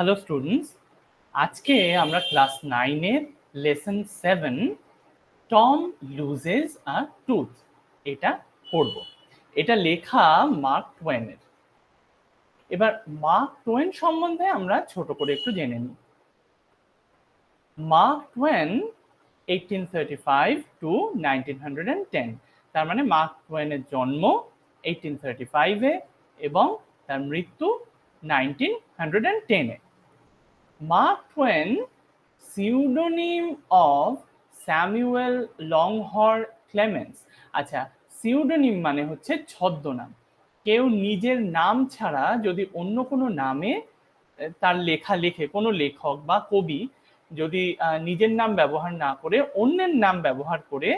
Hello students, আজকে আমরা class 9 এর লেসন 7 টম লুজেস আ টুথ এটা পড়ব। এটা লেখা মার্ক টোয়েনের। এবার মার্ক টোয়েন সম্বন্ধে আমরা ছোট করে একটু জেনে নিই। মার্ক টোয়েন 1835 টু 1910, তার মানে মার্ক টোয়েনের জন্ম 1835 এ এবং তার মৃত্যু 1910 এ। Mark Twain, pseudonym of Samuel Longhorn Clemens। আচ্ছা, সিউডোনিম মানে হচ্ছে ছদ্মনাম। কেউ নিজের নাম ছাড়া যদি অন্য কোনো নামে তার লেখা লেখে, কোনো লেখক বা কবি যদি নিজের নাম ব্যবহার না করে অন্যের নাম ব্যবহার করে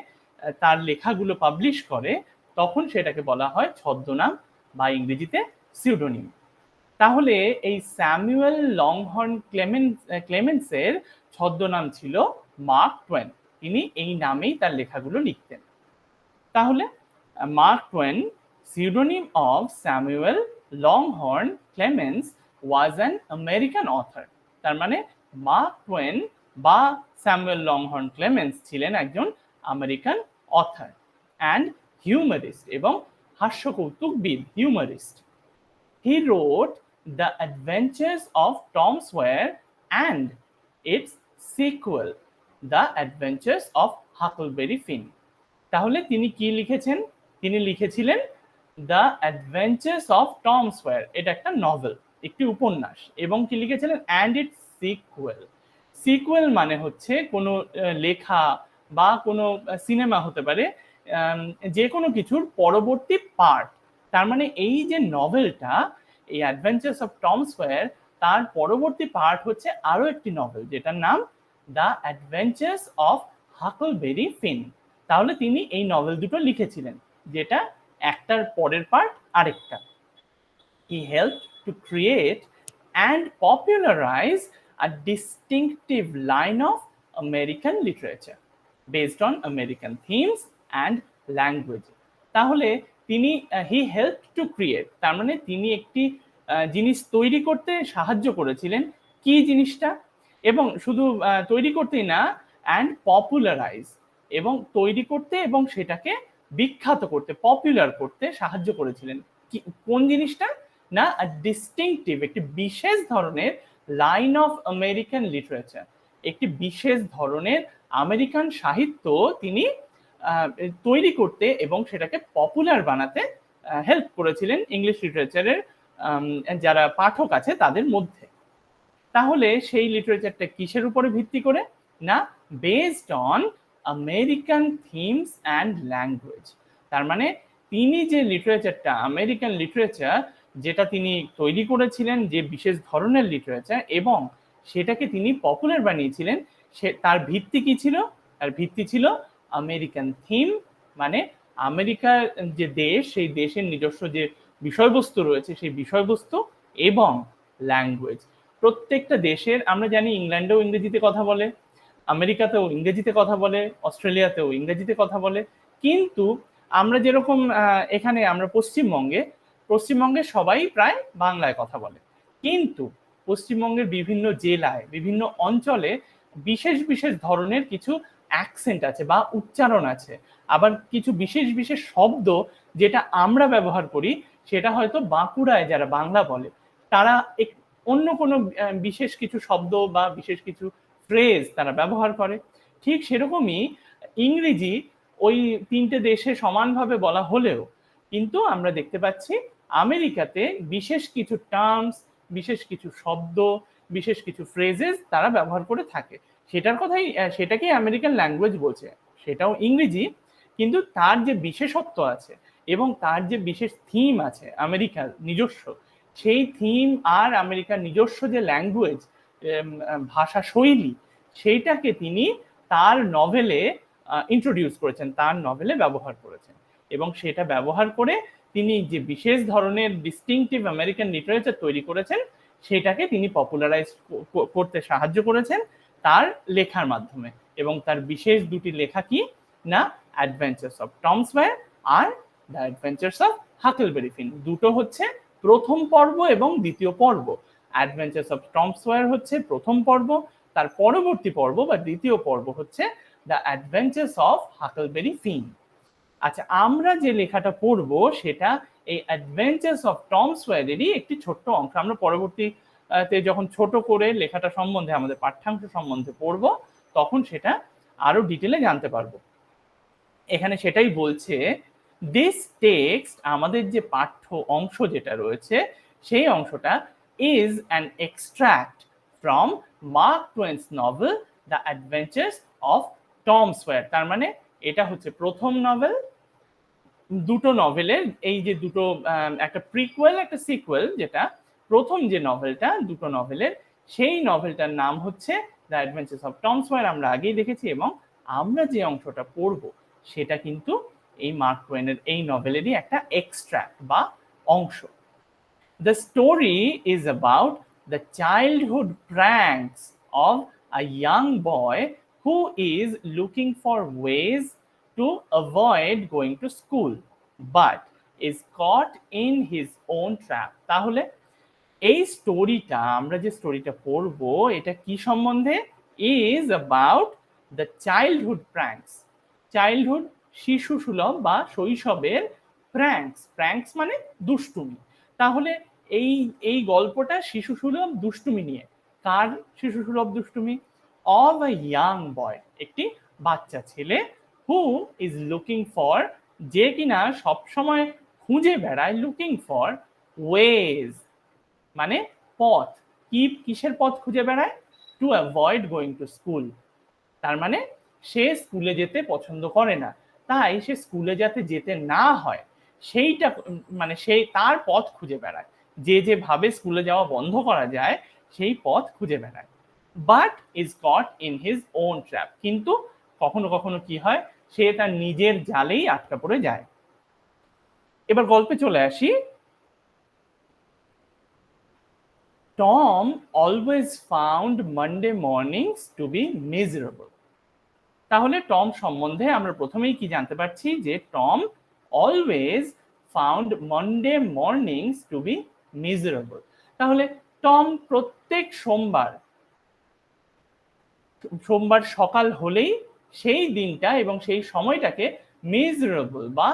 তার লেখাগুলো পাবলিশ করে, তখন সেটাকে বলা হয় ছদ্মনাম বা ইংরেজিতে সিউডোনিম। তাহলে এই স্যামুয়েল লংহর্ন ক্লেমেন্সের ছদ্মনাম ছিল মার্ক টোয়েন। তিনি এই নামেই তার লেখাগুলো লিখতেন। তাহলে mark two one, pseudonym of Samuel Longhorn Clemens, was an American author। তার মানে মার্ক টোয়েন বা স্যামুয়েল লংহর্ন ক্লেমেন্স ছিলেন একজন আমেরিকান অথার অ্যান্ড হিউমারিস্ট এবং হাস্যকৌতুকবিদ, হিউমারিস্ট। He wrote The Adventures of Tom Sawyer and its sequel, The Adventures of Huckleberry Finn। তাহলে তিনি কি লিখেছেন? তিনি লিখেছিলেন দ্য অ্যাডভেঞ্চার্স অফ টম সোয়ার, এটা একটা নভেল, একটি উপন্যাস, এবং কি লিখেছিলেন অ্যান্ড ইটস সিকুয়েল। সিকুয়েল মানে হচ্ছে কোনো লেখা বা কোনো সিনেমা হতে পারে, যে কোনো কিছুর পরবর্তী পার্ট। তার মানে এই যে নভেলটা, এই অ্যাডভেঞ্চার্স অফ টম সোয়ার, তার পরবর্তী পার্ট হচ্ছে আরো একটি নভেল যেটার নাম দ্য অ্যাডভেঞ্চার্স অফ হাকলবেরি ফিন। তাহলে তিনি এই নভেল দুটো লিখেছিলেন, যেটা একটার পরের পার্ট আরেকটা। He helped to create and popularize a distinctive line of American literature based on American themes and language। তাহলে তিনি he helped to create, তার মানে তিনি একটি জিনিস তৈরি করতে সাহায্য করেছিলেন। কি জিনিসটা? এবং শুধু তৈরি করতেই না, অ্যান্ড পপুলারাইজ, এবং তৈরি করতে এবং সেটাকে বিখ্যাত করতে, পপুলার করতে সাহায্য করেছিলেন। কোন জিনিসটা? না, ডিস্টিংটিভ, একটি বিশেষ ধরনের লাইন অফ আমেরিকান লিটারেচার, একটি বিশেষ ধরনের আমেরিকান সাহিত্য তিনি তৈরি করতে এবং সেটাকে পপুলার বানাতে হেল্প করেছিলেন ইংলিশ লিটারেচারের যারা পাঠক আছে তাদের মধ্যে। তাহলে সেই লিটারেচারটা কিসের উপরে ভিত্তি করে? না, based on American themes and language. তার মানে তিনি যে লিটারেচারটা, আমেরিকান লিটারেচার যেটা তিনি তৈরি করেছিলেন, যে বিশেষ ধরনের লিটারেচার, এবং সেটাকে তিনি পপুলার বানিয়েছিলেন, সে তার ভিত্তি কি ছিল? তার ভিত্তি ছিল আমেরিকান থিম, মানে আমেরিকার যে দেশ, সেই দেশের নিজস্ব যে বিষয়বস্তু রয়েছে সেই বিষয়বস্তু, এবং ল্যাঙ্গুয়েজ। প্রত্যেকটা দেশের, আমরা জানি ইংল্যান্ডেও ইংরেজিতে কথা বলে, আমেরিকাতেও ইংরেজিতে কথা বলে, অস্ট্রেলিয়াতেও ইংরেজিতে কথা বলে, কিন্তু আমরা যেরকম এখানে আমরা পশ্চিমবঙ্গে সবাই প্রায় বাংলায় কথা বলে, কিন্তু পশ্চিমবঙ্গের বিভিন্ন জেলায়, বিভিন্ন অঞ্চলে বিশেষ বিশেষ ধরনের কিছু অ্যাকসেন্ট আছে বা উচ্চারণ আছে। আবার কিছু বিশেষ বিশেষ শব্দ যেটা আমরা ব্যবহার করি, সেটা হয়তো বাঁকুড়ায় যারা বাংলা বলে তারা অন্য কোনো বিশেষ কিছু শব্দ বা বিশেষ কিছু ফ্রেজ তারা ব্যবহার করে। ঠিক সেরকমই ইংরেজি ওই তিনটে দেশে সমানভাবে বলা হলেও কিন্তু আমরা দেখতে পাচ্ছি আমেরিকাতে বিশেষ কিছু টার্মস, বিশেষ কিছু শব্দ, বিশেষ কিছু ফ্রেজেস তারা ব্যবহার করে থাকে। সেটাকেই আমেরিকান ল্যাঙ্গুয়েজ বলছে, সেটাও ইংরেজি, কিন্তু তার যে বিশেষত্ব আছে এবং তার যে বিশেষ থিম আছে আমেরিকার নিজস্ব, সেই থিম আর আমেরিকার নিজস্ব যে ল্যাঙ্গুয়েজ, ভাষা শৈলী, সেইটাকে তিনি তার নভেলে ইন্ট্রোডিউস করেছেন, তার নভেলে ব্যবহার করেছেন, এবং সেটা ব্যবহার করে তিনি যে বিশেষ ধরনের ডিস্টিংটিভ আমেরিকান লিটারেচার তৈরি করেছেন, সেটাকে তিনি পপুলারাইজ করতে সাহায্য করেছেন তার লেখার মাধ্যমে। এবং তার বিশেষ দুটি লেখা কি? না, অ্যাডভেঞ্চার্স অফ টম সয়ার আর the adventures of Huckleberry Finn. দুটো হচ্ছে প্রথম পর্ব এবং দ্বিতীয় পর্ব। অ্যাডভেঞ্চার্স অফ টম সয়ার হচ্ছে প্রথম পর্ব, তার পরবর্তী পর্ব বা দ্বিতীয় পর্ব হচ্ছে দ্য অ্যাডভেঞ্চার্স অফ হাকলবেরি ফিন। আচ্ছা, আমরা যে লেখাটা পড়বো সেটা এই অ্যাডভেঞ্চার্স অফ টম সয়ারেরই একটি ছোট্ট অংশ। আমরা পরবর্তীতে যখন ছোট করে লেখাটা সম্বন্ধে আমাদের পাঠ্যাংশ সম্বন্ধে পড়বো তখন সেটা আরো ডিটেলে জানতে পারবো। এখানে সেটাই বলছে, দিস টেক্সট, আমাদের যে পাঠ্য অংশ যেটা রয়েছে সেই অংশটা is an extract from Mark Twain's novel the adventures of Tom Sawyer. তার মানে এটা হচ্ছে প্রথম নভেল, দুটো নভেলের এই যে দুটো, একটা প্রিকুয়েল একটা সিকুয়েল, যেটা প্রথম যে নভেলটা দুটো নভেলের, সেই নভেলটার নাম হচ্ছে the adventures of Tom swear, আমরা আগেই দেখেছি। এবং আমরা যে অংশটা পড়বো সেটা কিন্তু এই মার্ক টোয়েনের এই নভেলেরই একটা এক্সট্রাক্ট বা অংশ। The story is about the childhood pranks of a young boy who is looking for ways to avoid going to school but is caught in his own trap. তাহলে এই স্টোরিটা, আমরা যে স্টোরিটা পড়বো এটা কি সম্বন্ধে? Is about the childhood pranks. Childhood শিশু সুলভ বা শৈশবের প্র্যাঙ্কস, প্র্যাঙ্কস মানে দুষ্টুমি। তাহলে এই এই গল্পটা শিশু সুলভ দুষ্টুমি নিয়ে। কার শিশু সুলভ দুষ্টুমি? অফ আ ইয়াং বয়, একটি বাচ্চা ছেলে, হু ইজ লুকিং ফর, যে কিনা সবসময় খুঁজে বেড়ায়, লুকিং ফর ওয়েজ মানে পথ, কিসের পথ খুঁজে বেড়ায়? To avoid going to school. তার মানে সে স্কুলে যেতে পছন্দ করে না, তাই সে স্কুলে যাতে যেতে না হয় সেইটা, মানে সেই তার পথ খুঁজে বেড়ায়, যেভাবে স্কুলে যাওয়া বন্ধ করা যায় সেই পথ খুঁজে বেড়ায়। But is caught in his own trap, কিন্তু কখনো কখনো কি হয়, সে তার নিজের জালেই আটকা পড়ে যায়। এবার গল্পে চলে আসি। Tom always found Monday mornings to be miserable. তাহলে টম সম্বন্ধে আমরা প্রথমেই কি জানতে পারছি, যে Tom always found Monday mornings to be miserable. তাহলে টম প্রত্যেক সোমবার সকাল হলেই সেই দিনটা এবং সেই সময়টাকে মিজারেবল বা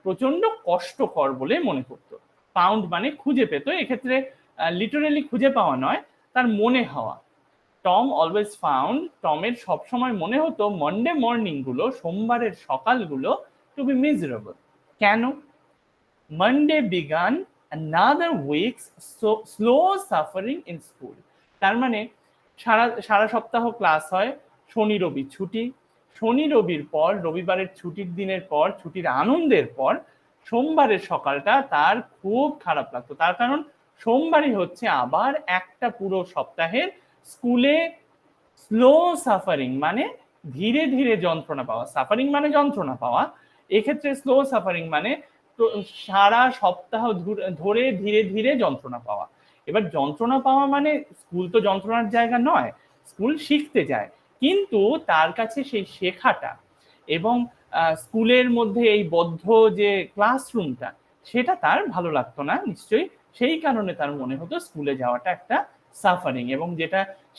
প্রচন্ড কষ্টকর বলে মনে করত। ফাউন্ড মানে খুঁজে পেত, এক্ষেত্রে লিটারালি খুঁজে পাওয়া নয়, তার মনে হওয়া। টম অলওয়েজ ফাউন্ড, টমের সবসময় মনে হতো মন্ডে মর্নিং গুলো, সোমবারের সকালগুলো, টু বি মিজারেবল। কেন? Monday began another week's slow suffering in school. তার মানে সারা সপ্তাহ ক্লাস হয়, শনি রবি ছুটি, শনি রবির পর, রবিবারের ছুটির দিনের পর, ছুটির আনন্দের পর সোমবারের সকালটা তার খুব খারাপ লাগতো। তার কারণ সোমবারই হচ্ছে আবার একটা পুরো সপ্তাহের স্কুলে স্লো সাফারিং, মানে ধীরে ধীরে যন্ত্রণা পাওয়া। সাফারিং মানে যন্ত্রণা পাওয়া, এক্ষেত্রে স্লো সাফারিং মানে সারা সপ্তাহ ধরে ধীরে ধীরে যন্ত্রণা পাওয়া। এবার যন্ত্রণা পাওয়া মানে স্কুল তো যন্ত্রণার জায়গা নয়, স্কুল শিখতে যায়, কিন্তু তার কাছে সেই শেখাটা এবং স্কুলের মধ্যে এই বদ্ধ যে ক্লাসরুমটা, সেটা তার ভালো লাগতো না নিশ্চয়ই। সেই কারণে তার মনে হতো স্কুলে যাওয়াটা একটা সাফারিং, এবং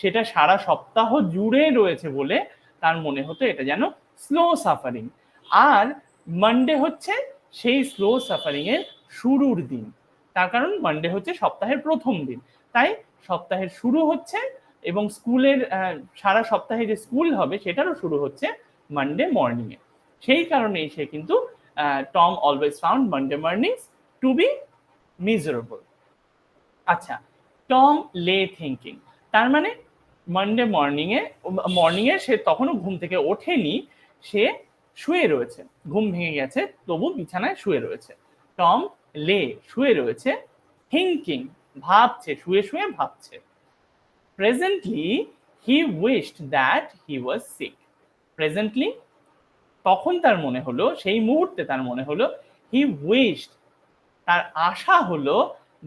সেটা সারা সপ্তাহ জুড়ে রয়েছে বলে তার মনে হতো এটা যেন স্লো সাফারিং। আর মানডে হচ্ছে সেই স্লো সাফারিং এর শুরুর দিন, তার কারণ মানডে হচ্ছে সপ্তাহের প্রথম দিন, তাই সপ্তাহের শুরু হচ্ছে এবং স্কুলের সারা সপ্তাহে যে স্কুল হবে সেটারও শুরু হচ্ছে মানডে মর্নিং এ। সেই কারণেই সে কিন্তু Tom always found Monday mornings to be miserable. আচ্ছা, টম লে থিঙ্কিং, তার মানে মানডে মর্নিং এ সে তখনও ঘুম থেকে ওঠেনি, সে শুয়ে রয়েছে, ঘুম ভেঙে গেছে তবু বিছানায় শুয়ে রয়েছে। টম লে শুয়ে রয়েছে, থিঙ্কিং ভাবছে, শুয়ে শুয়ে ভাবছে। Presently he wished that he was sick. Presently তখন তার মনে হলো, সেই মুহূর্তে তার মনে হলো, হি উইশড তার আশা হলো,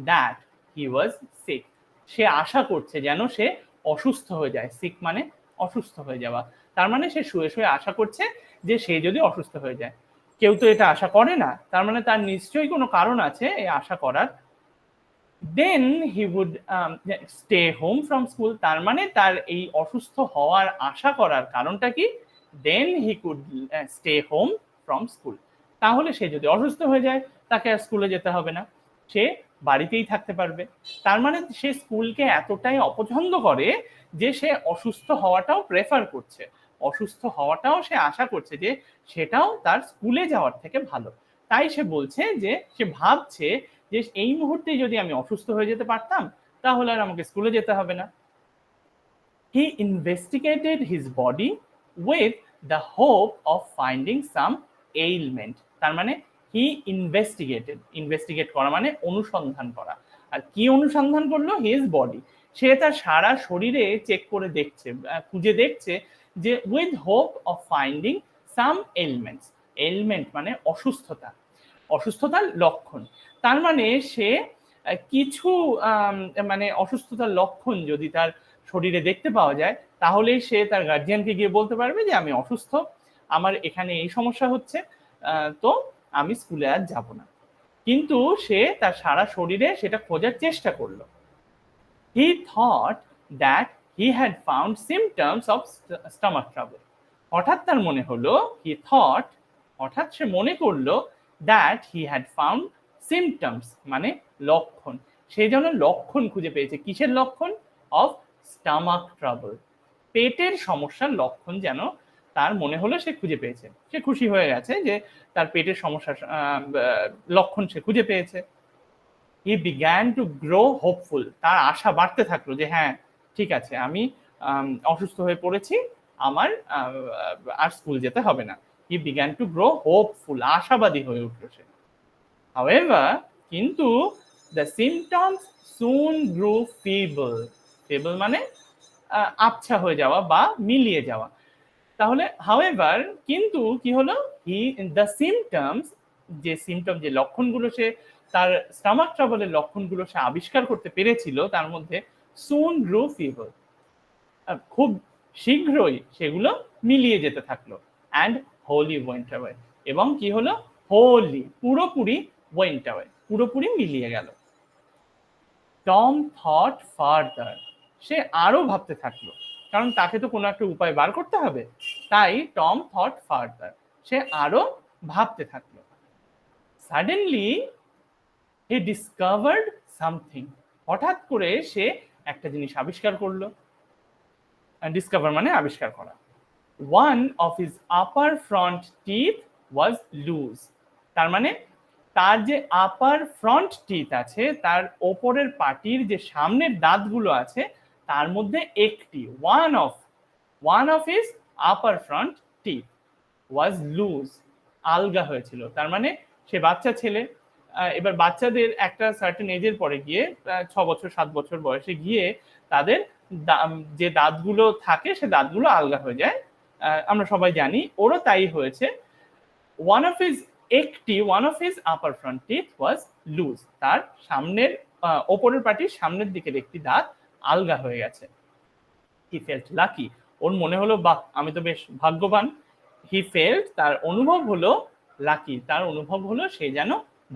দ্যাট হি ওয়াজ সিক সে আশা করছে যেন সে অসুস্থ হয়ে যায়। সিক মানে অসুস্থ হয়ে যাওয়া, তার মানে সে শুয়ে শুয়ে আশা করছে যে সে যদি অসুস্থ হয়ে যায়। কেউ তো এটা আশা করে না, তার মানে তার নিশ্চয়ই কোনো কারণ আছে এই আশা করার। Then he would stay home from school. তার মানে তার এই অসুস্থ হওয়ার আশা করার কারণটা কি, then he could stay home from school. তাহলে সে যদি অসুস্থ হয়ে যায় তাকে আর স্কুলে যেতে হবে না, সে বাড়িতেই থাকতে পারবে। তার মানে সে স্কুলকে এতটাই অপছন্দ করে যে সে অসুস্থ হওয়াটাও প্রেফার করছে, অসুস্থ হওয়াটাও সে আশা করছে যে সেটাও তার স্কুলে যাওয়ার থেকে ভালো। তাই সে বলছে যে সে ভাবছে যে এই মুহূর্তে যদি আমি অসুস্থ হয়ে যেতে পারতাম তাহলে আর আমাকে স্কুলে যেতে হবে না। He investigated his body with the hope of finding some ailment. তার মানে he investigate করা মানে অনুসন্ধান করা। আর কি অনুসন্ধান করলো? his body। সে তার সারা শরীরে চেক করে দেখছে, খুঁজে দেখছে যে with hope of finding some ailments। ailment মানে অসুস্থতা, অসুস্থতার লক্ষণ। তার মানে সে কিছু মানে অসুস্থতার লক্ষণ যদি তার শরীরে দেখতে পাওয়া যায় তাহলেই সে তার গার্জিয়ানকে গিয়ে বলতে পারবে যে আমি অসুস্থ, আমার এখানে এই সমস্যা হচ্ছে, তো আমি স্কুলে আর যাব না। কিন্তু সে তার সারা শরীরে সেটা খোঁজার চেষ্টা করলো। He thought that he had found symptoms of stomach trouble. হঠাৎ তার মনে হলো, he thought, হঠাৎ সে মনে করলো that he had found symptoms মানে লক্ষণ, সে যেন লক্ষণ খুঁজে পেয়েছে। কিসের লক্ষণ? of stomach trouble, পেটের সমস্যার লক্ষণ যেন তার মনে হলো সে খুঁজে পেয়েছে। সে খুশি হয়ে গেছে যে তার পেটের সমস্যার লক্ষণ সে খুঁজে পেয়েছে। হি বিগ্যান টু গ্রো হোপফুল, তার আশা বাড়তে থাকলো যে হ্যাঁ ঠিক আছে, আমি অসুস্থ হয়ে পড়েছি, আমার আর স্কুল যেতে হবে না। হি বিগ্যান টু গ্রো হোপফুল, আশাবাদী হয়ে উঠল সে। হাউএভার, কিন্তু the symptoms soon grow feeble. Feeble মানে আবছা হয়ে যাওয়া বা মিলিয়ে যাওয়া। তাহলে হাউএভার, কিন্তু কি হলো, হি দ্য সিমটমস, যে সিমটম যে লক্ষণগুলো সে তার স্টমাক ট্রাবলের লক্ষণগুলো সে আবিষ্কার করতে পেরেছিল তার মধ্যে সুন গ্রো ফিবল, খুব শীঘ্রই সেগুলো মিলিয়ে যেতে থাকলো। অ্যান্ড হোলি ওয়েন্ট অ্যাওয়ে, এবং কি হলো, হোলি পুরোপুরি ওয়েন্ট অ্যাওয়ে, পুরোপুরি মিলিয়ে গেল। টম থট ফার্দার, সে আরো ভাবতে থাকলো, কারণ তাকে তো কোনো একটা উপায় বার করতে হবে। তাই টম থট ফার্দার, সে আরো ভাবতে থাকলো। সাডেনলি হি ডিসকভার্ড সামথিং, হঠাৎ করে সে একটা জিনিস আবিষ্কার করলো। ডিসকভার মানে আবিষ্কার করা। One of his upper front teeth was loose, তার মানে তার যে আপার ফ্রন্ট টিথ আছে, তার ওপরের পাটির যে সামনের দাঁতগুলো আছে তার মধ্যে একটি, one of his upper front teeth was loose, আলগা হয়েছিল। তার মানে সে বাচ্চা ছেলে, এবার বাচ্চাদের একটা সার্টেন এজের পরে গিয়ে 6 বছর 7 বছর বয়সে গিয়ে তাদের যে দাঁতগুলো থাকে সে দাঁতগুলো আলগা হয়ে যায়, আমরা সবাই জানি, ওরও তাই হয়েছে। One of his upper front teeth was loose, তার সামনের ওপরের পাটির সামনের দিকের একটি দাঁত আলগা হয়ে গেছে। হি ফেল্ট লাকি, ওর মনে হলো বাহ আমি তো বেশ ভাগ্যবান। হি ফেল্ট, তার অনুভব হলো, লাকি, তার অনুভব হলো সে যেন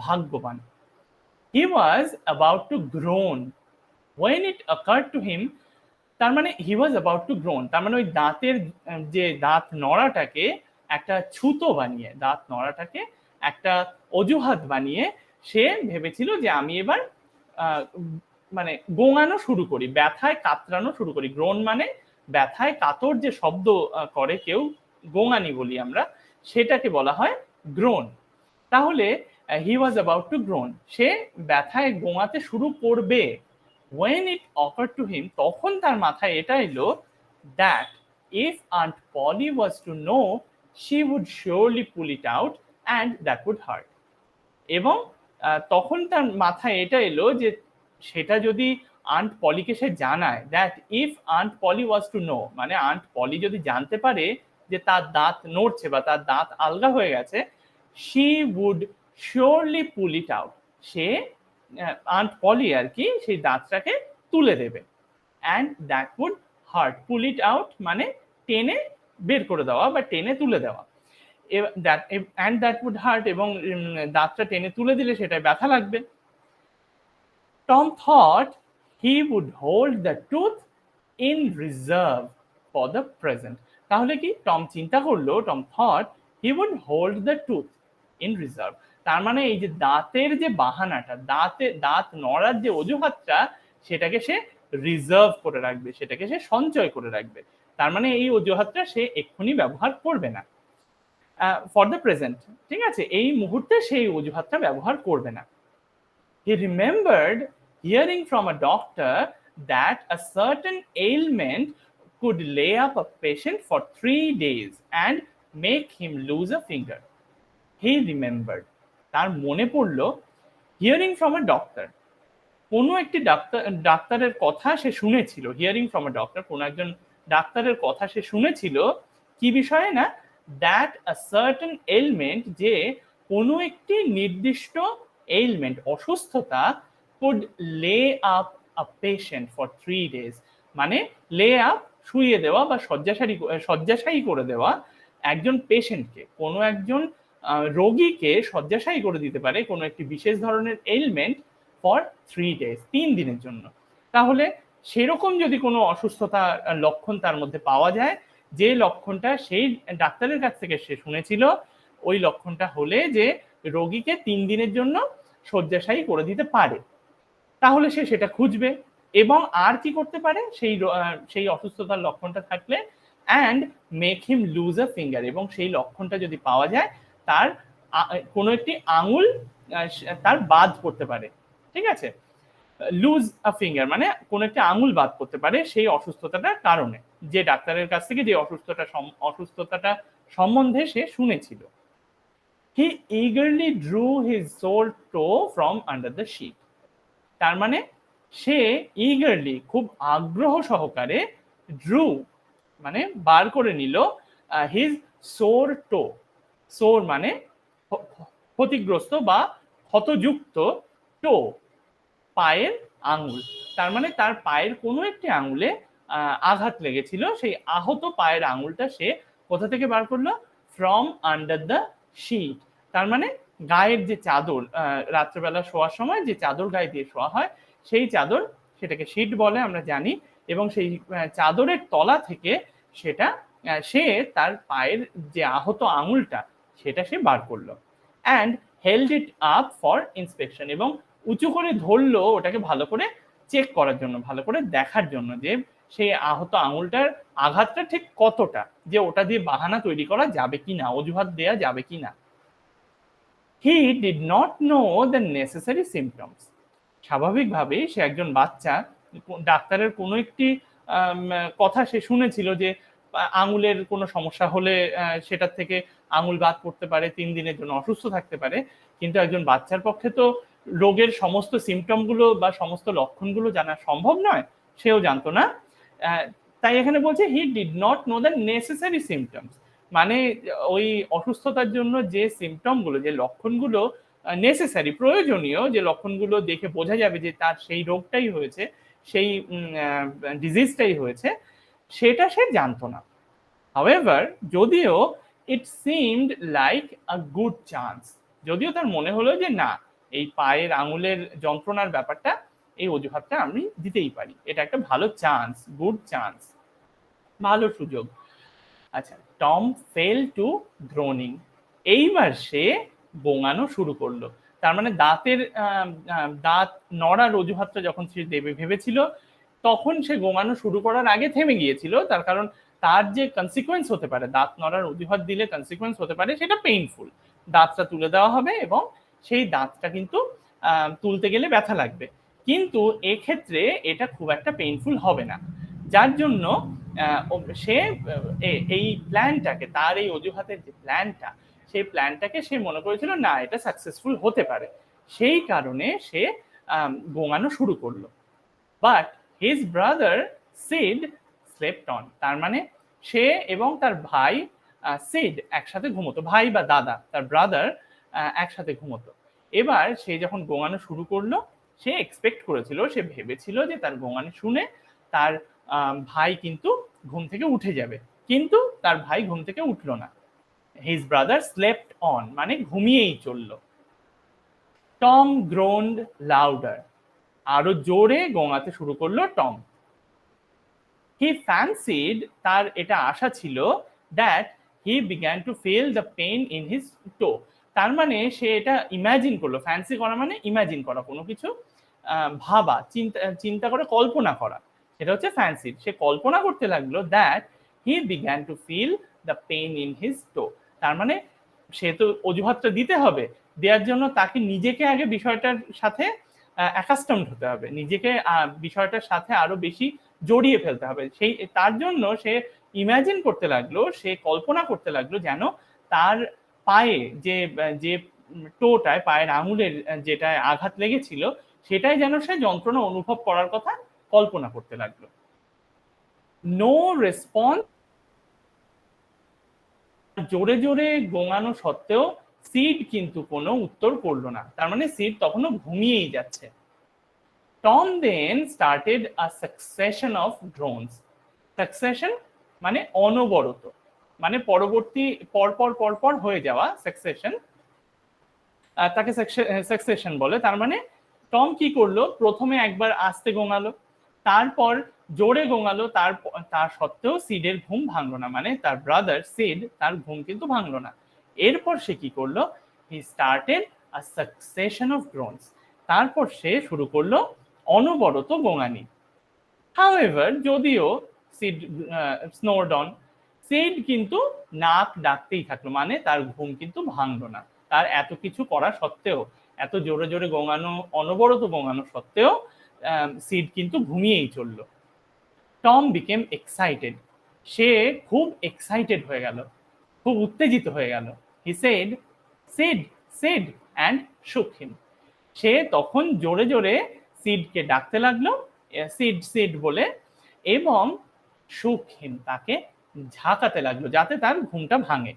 ভাগ্যবান। He was about to groan when it occurred to him, তার মানে he was about to groan, তার মানে ওই দাঁতের যে দাঁত নড়াটাকে একটা ছুতো বানিয়ে, দাঁত নড়াটাকে একটা অজুহাত বানিয়ে সে ভেবেছিল যে আমি এবার মানে গোঙানো শুরু করি, ব্যথায় কাতরানো শুরু করি। গ্রোন মানে ব্যথায় কাতর যে শব্দ করে কেউ, গোঙানি বলি আমরা, সেটাকে বলা হয় গ্রোন। তাহলে হি ওয়াজ অ্যাবাউট টু গ্রোন, সে ব্যথায় গোঙাতে শুরু করবে। when it occurred to him, তখন তার মাথায় এটা এলো that if Aunt Polly was to know, she would surely pull it out and that would hurt। এবং তখন তার মাথায় এটা এলো যে সেটা যদি আন্ট পলিকে সে জানায়, that if aunt Polly was to know, মানে আন্ট পলি যদি জানতে পারে যে তার দাঁত নড়ছে বা তার দাঁত আলগা হয়ে গেছে, she would surely pull it out, সে আন্ট পলি আর কি সেই দাঁতটাকে তুলে দেবে। And that would hurt, pull it out মানে টেনে বের করে দেওয়া বা টেনে তুলে দেওয়া। অ্যান্ড দ্যাট উড হার্ট, এবং দাঁতটা টেনে তুলে দিলে সেটাই ব্যথা লাগবে। Tom thought he would hold the tooth in reserve for the present. তাহলে কি টম চিন্তা করলো, Tom thought he would hold the tooth in reserve. তার মানে এই যে দাঁতের যে বাহানাটা, দাঁত নড়ার যে অজুহাতটা, সেটাকে সে রিজার্ভ করে রাখবে, সেটাকে সে সঞ্চয় করে রাখবে। তার মানে এই অজুহাতটা সে এক্ষুনি ব্যবহার করবে না ফর দ্য প্রেজেন্ট। ঠিক আছে, এই মুহূর্তে সেই অজুহাতটা ব্যবহার করবে না। He remembered hearing from a doctor that a certain ailment could lay up a patient for 3 days and make him lose a finger. He remembered, তার মনে পড়লো, hearing from a doctor, কোনো একটি ডাক্তারের কথা সে শুনেছিল। হিয়ারিং ফ্রম আ ডক্টর, কোনো একজন ডাক্তারের কথা সে শুনেছিল, কি বিষয়ে না, দ্যাট আ সার্টেন এলমেন্ট, যে কোনো একটি নির্দিষ্ট এলমেন্ট, অসুস্থতা, কুড লে up a patient for 3 days, মানে লে আপ, শুইয়ে দেওয়া বা শয্যাশায়ী করে দেওয়া একজন পেশেন্টকে, কোনো একজন রোগীকে শয্যাশায়ী করে দিতে পারে কোনো একটি বিশেষ ধরনের এলমেন্ট ফর 3 days, 3 দিনের জন্য। তাহলে সেরকম যদি কোনো অসুস্থতার লক্ষণ তার মধ্যে পাওয়া যায়, যে লক্ষণটা সেই ডাক্তারের কাছ থেকে সে শুনেছিল, ওই লক্ষণটা হলে যে রোগীকে 3 দিনের জন্য শয্যাশায়ী করে দিতে পারে, তাহলে সে সেটা খুঁজবে। এবং আর কি করতে পারে সেই অসুস্থতার লক্ষণটা থাকলে, and make him lose a finger, এবং সেই লক্ষণটা যদি পাওয়া যায়, তার কোনো একটি আঙুল তার বাদ করতে পারে। ঠিক আছে, লুজ আ ফিঙ্গার মানে কোনো একটি আঙুল বাদ করতে পারে সেই অসুস্থতাটার কারণে, যে ডাক্তারের কাছ থেকে যে অসুস্থতাটা সম্বন্ধে সে শুনেছিল। He eagerly drew his sore toe from under the sheet. তার মানে সে ইগারলি, খুব আগ্রহ সহকারে, ড্রু মানে বার করে নিল, হিজ সোর টো, সোর মানে ক্ষতিগ্রস্ত বা ক্ষতযুক্ত, টো পায়ের আঙুল। তার মানে তার পায়ের কোনো একটি আঙুলে আঘাত লেগেছিল, সেই আহত পায়ের আঙুলটা সে কোথা থেকে বার করলো, ফ্রম আন্ডার দ্য শীট। তার মানে গায়ের যে চাদর, রাত্রেবেলা শোয়ার সময় যে চাদর গায়ে দিয়ে শোয়া হয়, সেই চাদর, সেটাকে শীট বলে আমরা জানি, এবং সেই চাদরের তলা থেকে সেটা সে তার পায়ের যে আহত আঙুলটা, সেটা সে বার করলো। And held it up for inspection, এবং উঁচু করে ধরলো ওটাকে ভালো করে চেক করার জন্য, ভালো করে দেখার জন্য যে সেই আহত আঙুলটার আঘাতটা ঠিক কতটা, যে ওটা দিয়ে বাহানা তৈরি করা যাবে কিনা, অজুহাত দেয়া যাবে কিনা। He did not know the necessary symptoms, স্বাভাবিকভাবেই সে একজন বাচ্চা, ডাক্তারের কোনো একটি কথা সে শুনেছিল যে আঙুলের কোনো সমস্যা হলে সেটার থেকে আঙুল বাদ করতে পারে, 3 দিনের জন্য অসুস্থ থাকতে পারে, কিন্তু একজন বাচ্চার পক্ষে তো রোগের সমস্ত সিমটমগুলো বা সমস্ত লক্ষণগুলো জানা সম্ভব নয়, সেও জানতো না। তাই এখানে বলছে he did not know the necessary symptoms, মানে ওই অসুস্থতার জন্য যে সিমটমগুলো, যে লক্ষণগুলো নেসেসারি, প্রয়োজনীয়, যে লক্ষণগুলো দেখে বোঝা যাবে যে তার সেই রোগটাই হয়েছে, সেই ডিজিজটাই হয়েছে, সেটা সে জানতো না। However, যদিও ইট seemed like a good chance, যদিও তার মনে হলো যে না, এই পায়ের আঙুলের যন্ত্রণার ব্যাপারটা, এই অজুহাতটা আমি দিতেই পারি, এটা একটা ভালো চান্স, গুড চান্স, ভালো সুযোগ। আচ্ছা, টম ফেল টু গ্রোনিং, এইবার সে গোঙানো শুরু করলো। তার মানে দাঁত নড়ার অজুহাতটা যখন সে দেবে ভেবেছিল, তখন সে গোঙানো শুরু করার আগে থেমে গিয়েছিল, তার কারণ তার যে কনসিকুয়েন্স হতে পারে, দাঁত নড়ার অজুহাত দিলে কনসিকুয়েন্স হতে পারে, সেটা পেইনফুল। দাঁতটা তুলে দেওয়া হবে এবং সেই দাঁতটা কিন্তু তুলতে গেলে ব্যথা লাগবে, কিন্তু এক্ষেত্রে এটা খুব একটা পেইনফুল হবে না, যার জন্য সে এই প্ল্যানটাকে, তার এই অজুহাতের যে প্ল্যানটা, সেই প্ল্যানটাকে সে মনে করেছিল না, এটা সাকসেসফুল হতে পারে, সেই কারণে সে গোঙানো শুরু করলো। But his brother seed slept on, তার মানে সে এবং তার ভাই সিড একসাথে ঘুমোতো, ভাই বা দাদা, তার ব্রাদার একসাথে ঘুমোতো। এবার সে যখন গোঙানো শুরু করলো, সে এক্সপেক্ট করেছিল, সে ভেবেছিল যে তার গোঙানো শুনে তার ভাই কিন্তু ঘুম থেকে উঠে যাবে, কিন্তু তার ভাই ঘুম থেকে উঠলো না। হিজ ব্রাদার স্লেপ্ট অন মানে ঘুমিয়েই চলল। টম গ্রোন্ড লাউডার, আরো জোরে গোঙাতে শুরু করলো টম। হি ফ্যান্সিড, তার এটা আশা ছিল, that he began to feel the pain in his toe. তার মানে সে এটা ইমাজিন করলো, ফ্যান্সি করা মানে ইমাজিন করা, কোনো কিছু ভাবা, চিন্তা চিন্তা করে কল্পনা করা, সেটা হচ্ছে ফ্যান্সি। সে কল্পনা করতে লাগলো that he began to feel the pain in his toe. তার মানে সে তো অজুহাতটা দিতে হবে, দেওয়ার জন্য তাকে নিজেকে আগে বিষয়টার সাথে অ্যাকাস্টমড হতে হবে, নিজেকে বিষয়টার সাথে আরো বেশি জড়িয়ে ফেলতে হবে। সেই তার জন্য সে ইমাজিন করতে লাগলো, সে কল্পনা করতে লাগলো যেন তার পায়ে যে যে টোটায়, পায়ের আঙুলের যেটায় আঘাত লেগেছিল, সেটাই যেন সে যন্ত্রণা অনুভব করার কথা কল্পনা করতে লাগলো। নো রেসপন্স, জোরে জোরে গোঙানো সত্ত্বেও সিড কিন্তু কোনো উত্তর করলো না, তার মানে সিড তখনও ঘুমিয়েই যাচ্ছে। Tom then started a succession of drones. Succession মানে অনবরত, মানে পরবর্তী পরপর পরপর হয়ে যাওয়া, সাকসেশন, তাকে সাকসেশন বলে। তার মানে টম কি করলো, প্রথমে একবার আস্তে গোঙালো, তারপর জোরে গোঙালো, তার সত্ত্বেও সিডের ঘুম ভাঙলো না, মানে তার ব্রাদার সিড, তার ঘুম কিন্তু ভাঙলো না। এরপর সে কি করলো, he started a succession of groans, তারপর সে শুরু করলো অনবরত গোঙানি। হাউএভার, যদিও সিড স্নোরড অন, সিড কিন্তু নাক ডাকতেই থাকলো, মানে তার ঘুম কিন্তু ভাঙলো না। তার এত কিছু করা সত্ত্বেও, এত জোরে জোরে গোঙানো, অনবরত গোঙানো সত্ত্বেও সিড কিন্তু ঘুমিয়েই চলল। টম বিকেম এক্সাইটেড, সে খুব এক্সাইটেড হয়ে গেল, খুব উত্তেজিত হয়ে গেল। He said, seed seed and শুক হিম, সে তখন জোরে জোরে সিডকে ডাকতে লাগলো, সিড সিড বলে, এবং শুক হিম, তাকে ঝাঁকাতে লাগলো যাতে তার ঘুমটা ভাঙে।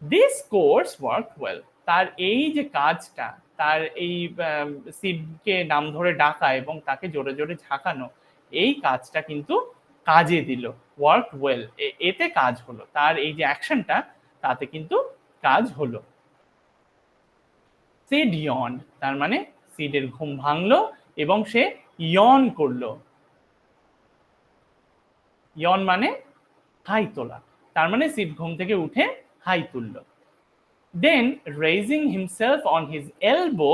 দিস কোর্স ওয়ার্ক ওয়েল, তার এই যে কাজটা, তার এই সিডকে নাম ধরে ডাকা এবং তাকে জোরে জোরে ঝাঁকানো, এই কাজটা কিন্তু কাজে দিল। ওয়ার্ক ওয়েল, এতে কাজ হলো, তার এই যে অ্যাকশনটা, তাতে কিন্তু কাজ হলো। সিড ইয়ন, তার মানে সিডের ঘুম ভাঙলো এবং সে ইয়ন করলো। ইয়ন মানে হাই তোলা, তার মানে সিড ঘুম থেকে উঠে হাই তুললো। Then raising himself on his elbow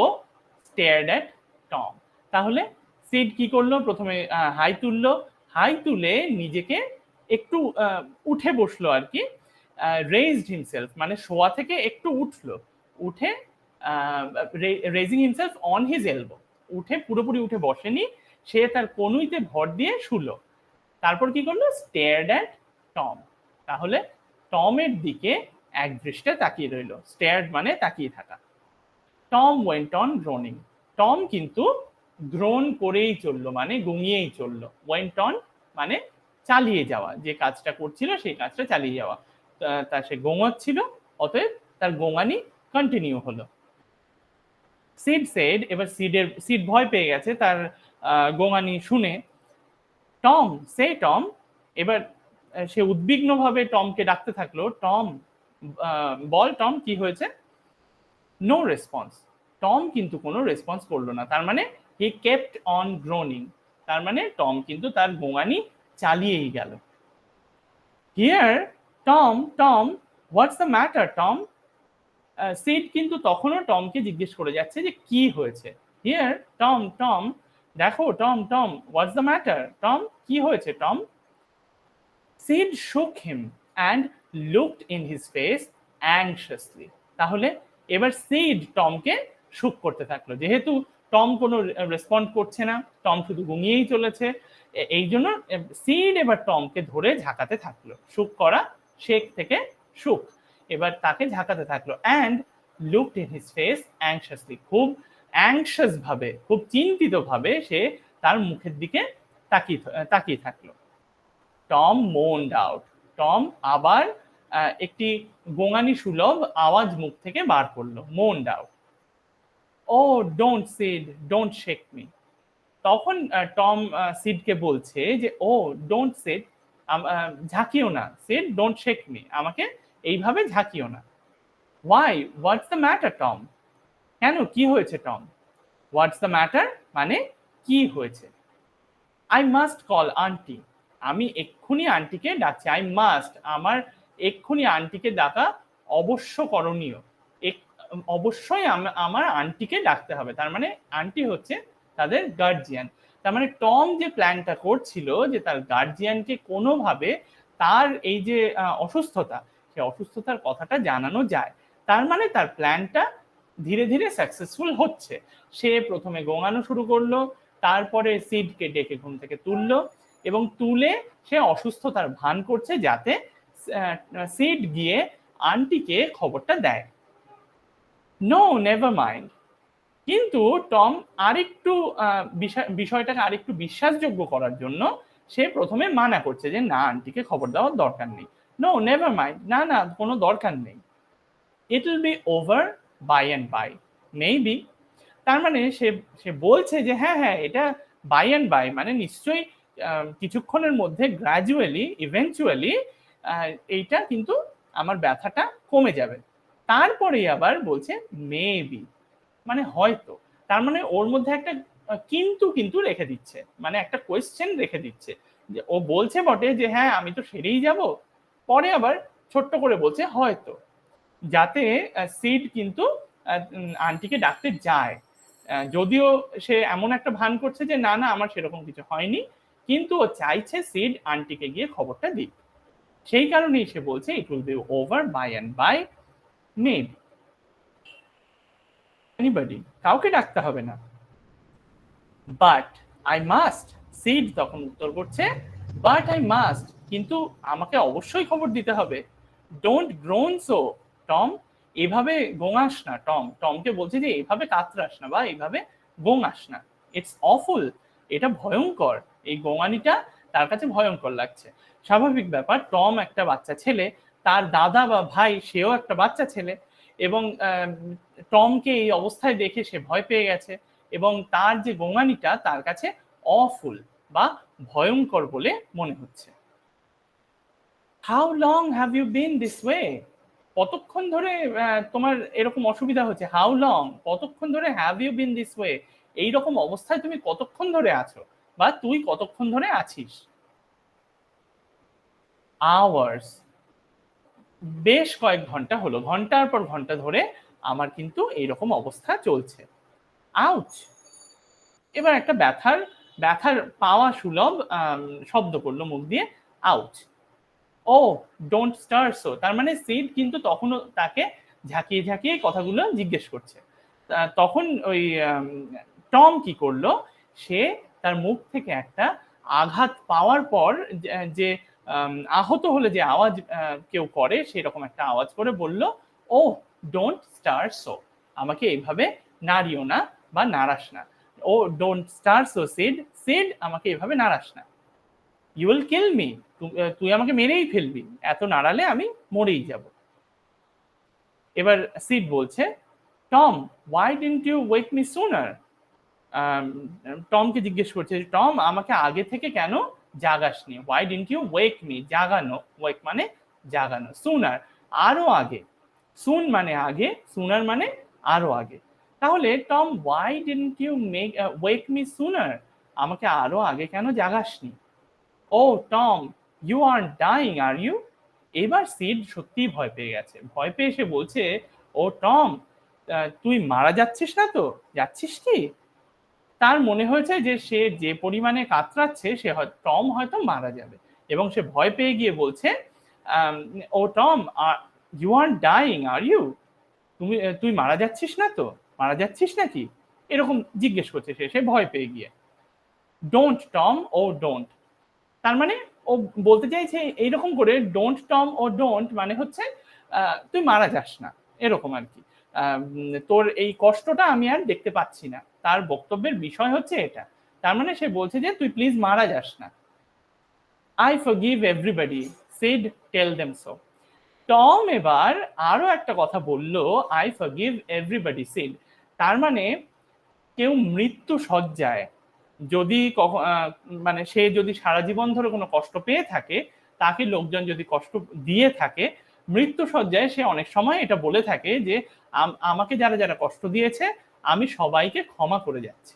stared at Tom, তাহলে সিড কি করলো, প্রথমে হাই তুললো, হাই তুলে নিজেকে একটু উঠে বসলো আর কি, রেজড হিমসেলফ মানে শোয়া থেকে একটু উঠলো, উঠে raising himself on his elbow, উঠে পুরোপুরি উঠে বসেনি, সে তার কনুইতে ভর দিয়ে শুলো। তারপর কি করলো, স্টেয়ার্ড অ্যাট টম, তাহলে টমের দিকে এক দৃষ্টে তাকিয়ে রইল। স্টেয়ার্ড মানে তাকিয়ে থাকা। Tom went on Groening, Tom কিন্তু গ্রোন করেই চললো, মানে গুঙিয়েই চললো। ওয়েন্ট অন মানে চালিয়ে যাওয়া, যে কাজটা করছিল সেই কাজটা চালিয়ে যাওয়া, তা সে গোঙাচ্ছিল, অতএব তার গোঙানি কন্টিনিউ হলো। সিড সেড, এবার সিড ভয় পেয়ে গেছে তার গোঙানি শুনে। টম সে টম, এবার সে উদ্বিগ্নভাবে টমকে ডাকতে থাকলো, টম বল টম কি হয়েছে। নো রেসপন্স, টম কিন্তু কোনো রেসপন্স করলো না, তার মানে হি কেপ্ট অন গ্রোনিং, তার মানে টম কিন্তু তার গোঙানি চালিয়েই গেল। Here Tom Tom what's the matter Tom, seed কিন্তু তখনও টমকে জিজ্ঞেস করে যাচ্ছে যে কি হয়েছে। হিয়ার টম টম, দেখো Tom Tom, what's the matter Tom, কি হয়েছে Tom. Seed shook him and looked in his face anxiously, তাহলে এবার সিড টমকে শুক করতে থাকলো, যেহেতু টম কোনো রেসপন্ড করছে না, টম শুধু ঘুমিয়েই চলেছে, এই জন্য সিড এবার টমকে ধরে ঝাঁকাতে থাকলো, শুক করা, শেক থেকে শুক, এবার তাকে ঝাঁকাতে থাকলো। And looked in his face anxiously, খুব অ্যাংশাস ভাবে, খুব চিন্তিত ভাবে সে তার মুখের দিকে তাকিয়ে থাকলো। টম মোন্ড আউট, টম আবার একটি গোঙানি সুলভ আওয়াজ মুখ থেকে বার করলো, moaned out. Oh don't Sid don't shake me, তখন টম সিডকে বলছে যে ও ডোন্ট সিড, ঝাঁকিও না, সিড ডোন্ট শেক মি, আমাকে এইভাবে ঝাঁকিও না। Why what's the matter Tom, কেন কি হয়েছে টম। হোয়াটস দ্য ম্যাটার, মানে কি হয়েছে। আই মাস্ট কল আন্টি, আমি এক্ষুনি আন্টিকে ডাকছি। আই মাস্ট, আমার এক্ষুনি আন্টিকে ডাকা অবশ্য করণীয়, অবশ্যই আমার আন্টিকে ডাকতে হবে। তার মানে আন্টি হচ্ছে তাদের গার্জিয়ান। তার মানে টম যে প্ল্যানটা করছিল যে তার গার্জিয়ানকে কোনোভাবে তার এই যে অসুস্থতা, সেই অসুস্থতার কথাটা জানানো যায়, তার মানে তার প্ল্যানটা ধীরে ধীরে সাকসেসফুল হচ্ছে। সে প্রথমে গোঙানো শুরু করলো, তারপরে সিডকে ডেকে ঘুম থেকে তুললো, এবং তুলে সে অসুস্থতার ভান করছে যাতে সিড গিয়ে আন্টিকে খবরটা দেয়। নো নেভার মাইন্ড, কিন্তু টম আরেকটু বিষয়টাকে আরেকটু বিশ্বাসযোগ্য করার জন্য সে প্রথমে মানা করছে যে না, আন্টিকে খবর দেওয়ার দরকার নেই। নো নেভার মাইন্ড, না না, কোনো দরকার নেই। It will be over by and by, maybe. তার মানে সে সে বলছে যে হ্যাঁ হ্যাঁ, এটা বাই অ্যান্ড বাই মানে নিশ্চয়ই কিছুক্ষণের মধ্যে, গ্র্যাজুয়ালি, ইভেনচুয়ালি এইটা কিন্তু আমার ব্যথাটা কমে যাবে। তারপরেই আবার বলছে মেবি, মানে হয়তো। তার মানে ওর মধ্যে একটা কিন্তু কিন্তু রেখে দিচ্ছে, মানে একটা কোয়েশ্চেন রেখে দিচ্ছে, যে ও বলছে বটে যে হ্যাঁ আমি তো সেরেই যাব, পরে আবার ছোট্ট করে বলছে হয়তো, যাতে সিড কিন্তু আন্টিকে ডাকতে যায়। যদিও সে এমন একটা ভান করছে যে না না, আমার সেরকম কিছু হয়নি, কিন্তু ও চাইছে সিড আন্টিকে গিয়ে খবরটা দিক। সেই কারণেই সে বলছে it will be over by and by, maybe. Anybody, কাউকে ডাকতে হবে না। বাট আই মাস্ট, সিড তখন উত্তর করছে, বাট আই মাস্ট, কিন্তু আমাকে অবশ্যই খবর দিতে হবে। ডোন্ট গ্রোন সো টম, এভাবে গোঙাস না টম। টমকে বলছে যে এভাবে কাতরাস না বা এইভাবে গোঙাস না, ইটস অফুল, এটা ভয়ঙ্কর। এই গোঙানিটা তার কাছে ভয়ঙ্কর লাগছে। স্বাভাবিক ব্যাপার, টম একটা বাচ্চা ছেলে, তার দাদা বা ভাই সেও একটা বাচ্চা ছেলে, এবং টমকে এই অবস্থায় দেখে সে ভয় পেয়ে গেছে, এবং তার যে গোঙানিটা তার কাছে অফুল বা ভয়ঙ্কর বলে মনে হচ্ছে। How long have you been this way, কতক্ষণ ধরে তোমার এরকম অসুবিধা হচ্ছে। হাউ লং, কতক্ষণ ধরে, have you been this way, এইরকম অবস্থায় তুমি কতক্ষণ ধরে আছো বা তুই কতক্ষণ ধরে আছিস। আওয়ার্স, বেশ কয়েক ঘন্টা হলো, ঘন্টার পর ঘন্টা ধরে আমার কিন্তু এইরকম অবস্থা চলছে। আউচ, এবার একটা ব্যথার ব্যথার পাওয়া সুলভ শব্দ করলো মুখ দিয়ে, ouch. Oh don't stir so, তার মানে সিড কিন্তু তখনও তাকে ঝাঁকিয়ে ঝাঁকিয়ে কথাগুলো জিজ্ঞেস করছে। তখন ওই টম কি করলো, সে তার মুখ থেকে একটা আঘাত পাওয়ার পর যে আহত হলে যে আওয়াজ কেউ করে, সেরকম একটা আওয়াজ করে বলল, ও ডোন্ট স্টার সো, আমাকে এইভাবে নাড়িও না বা নাড়াস না। Oh don't stir so Sid, Sid আমাকে এভাবে নাড়াস না। ইউ উইল কিল মি, তুই আমাকে মেরেই ফেলবি, এত নাড়ালে আমি মরেই যাব। এবার সিড বলছে, Tom why didn't you wake me sooner, টমকে জিজ্ঞেস করছে, টম আমাকে আগে থেকে কেন জাগাসনি। Why didn't you wake me, জাগানো, ওয়েক মানে জাগানো, সুনার আরো আগে, সুন মানে আগে, সুনার মানে আরো আগে। তাহলে Tom why didn't you make wake me sooner, আমাকে আরো আগে কেন জাগাসনি। Oh Tom you are dying are you, এবার সিড সত্যি ভয় পেয়ে গেছে। ভয় পেয়ে সে বলছে, ও টম তুই মারা যাচ্ছিস না তো, যাচ্ছিস কি। তার মনে হয়েছে যে সে যে পরিমাণে কাতরাচ্ছে, সে টম হয়তো মারা যাবে, এবং সে ভয় পেয়ে গিয়ে বলছে, oh Tom you are dying are you, তুই মারা যাচ্ছিস না তো, মারা যাচ্ছিস নাকি, এরকম জিজ্ঞেস করছে সে, সে ভয় পেয়ে গিয়ে। ডোন্ট টম ও ডোন্ট, তার মানে ও বলতে চাইছে এইরকম করে, ডোন্ট টম ও ডোন্ট মানে হচ্ছে তুই মারা যাস না, এরকম আর কি। তোর এই কষ্টটা আমি আর দেখতে পাচ্ছি না, তার বক্তব্যের বিষয় হচ্ছে এটা। তার মানে সে বলছে যে তুই প্লিজ মারা যাস না। I forgive everybody, Sid tell them so. Tom এবার আরো একটা কথা বলল, আই ফরগিভ এভরিবডি সিড, তার মানে কেউ মৃত্যু সজ্জায় যদি মানে সে যদি সারা জীবন ধরে কোনো কষ্ট পেয়ে থাকে, তাকে লোকজন যদি কষ্ট দিয়ে থাকে, মৃত্যু সজ্জায় সে অনেক সময় এটা বলে থাকে যে আমাকে যারা যারা কষ্ট দিয়েছে আমি সবাইকে ক্ষমা করে যাচ্ছি।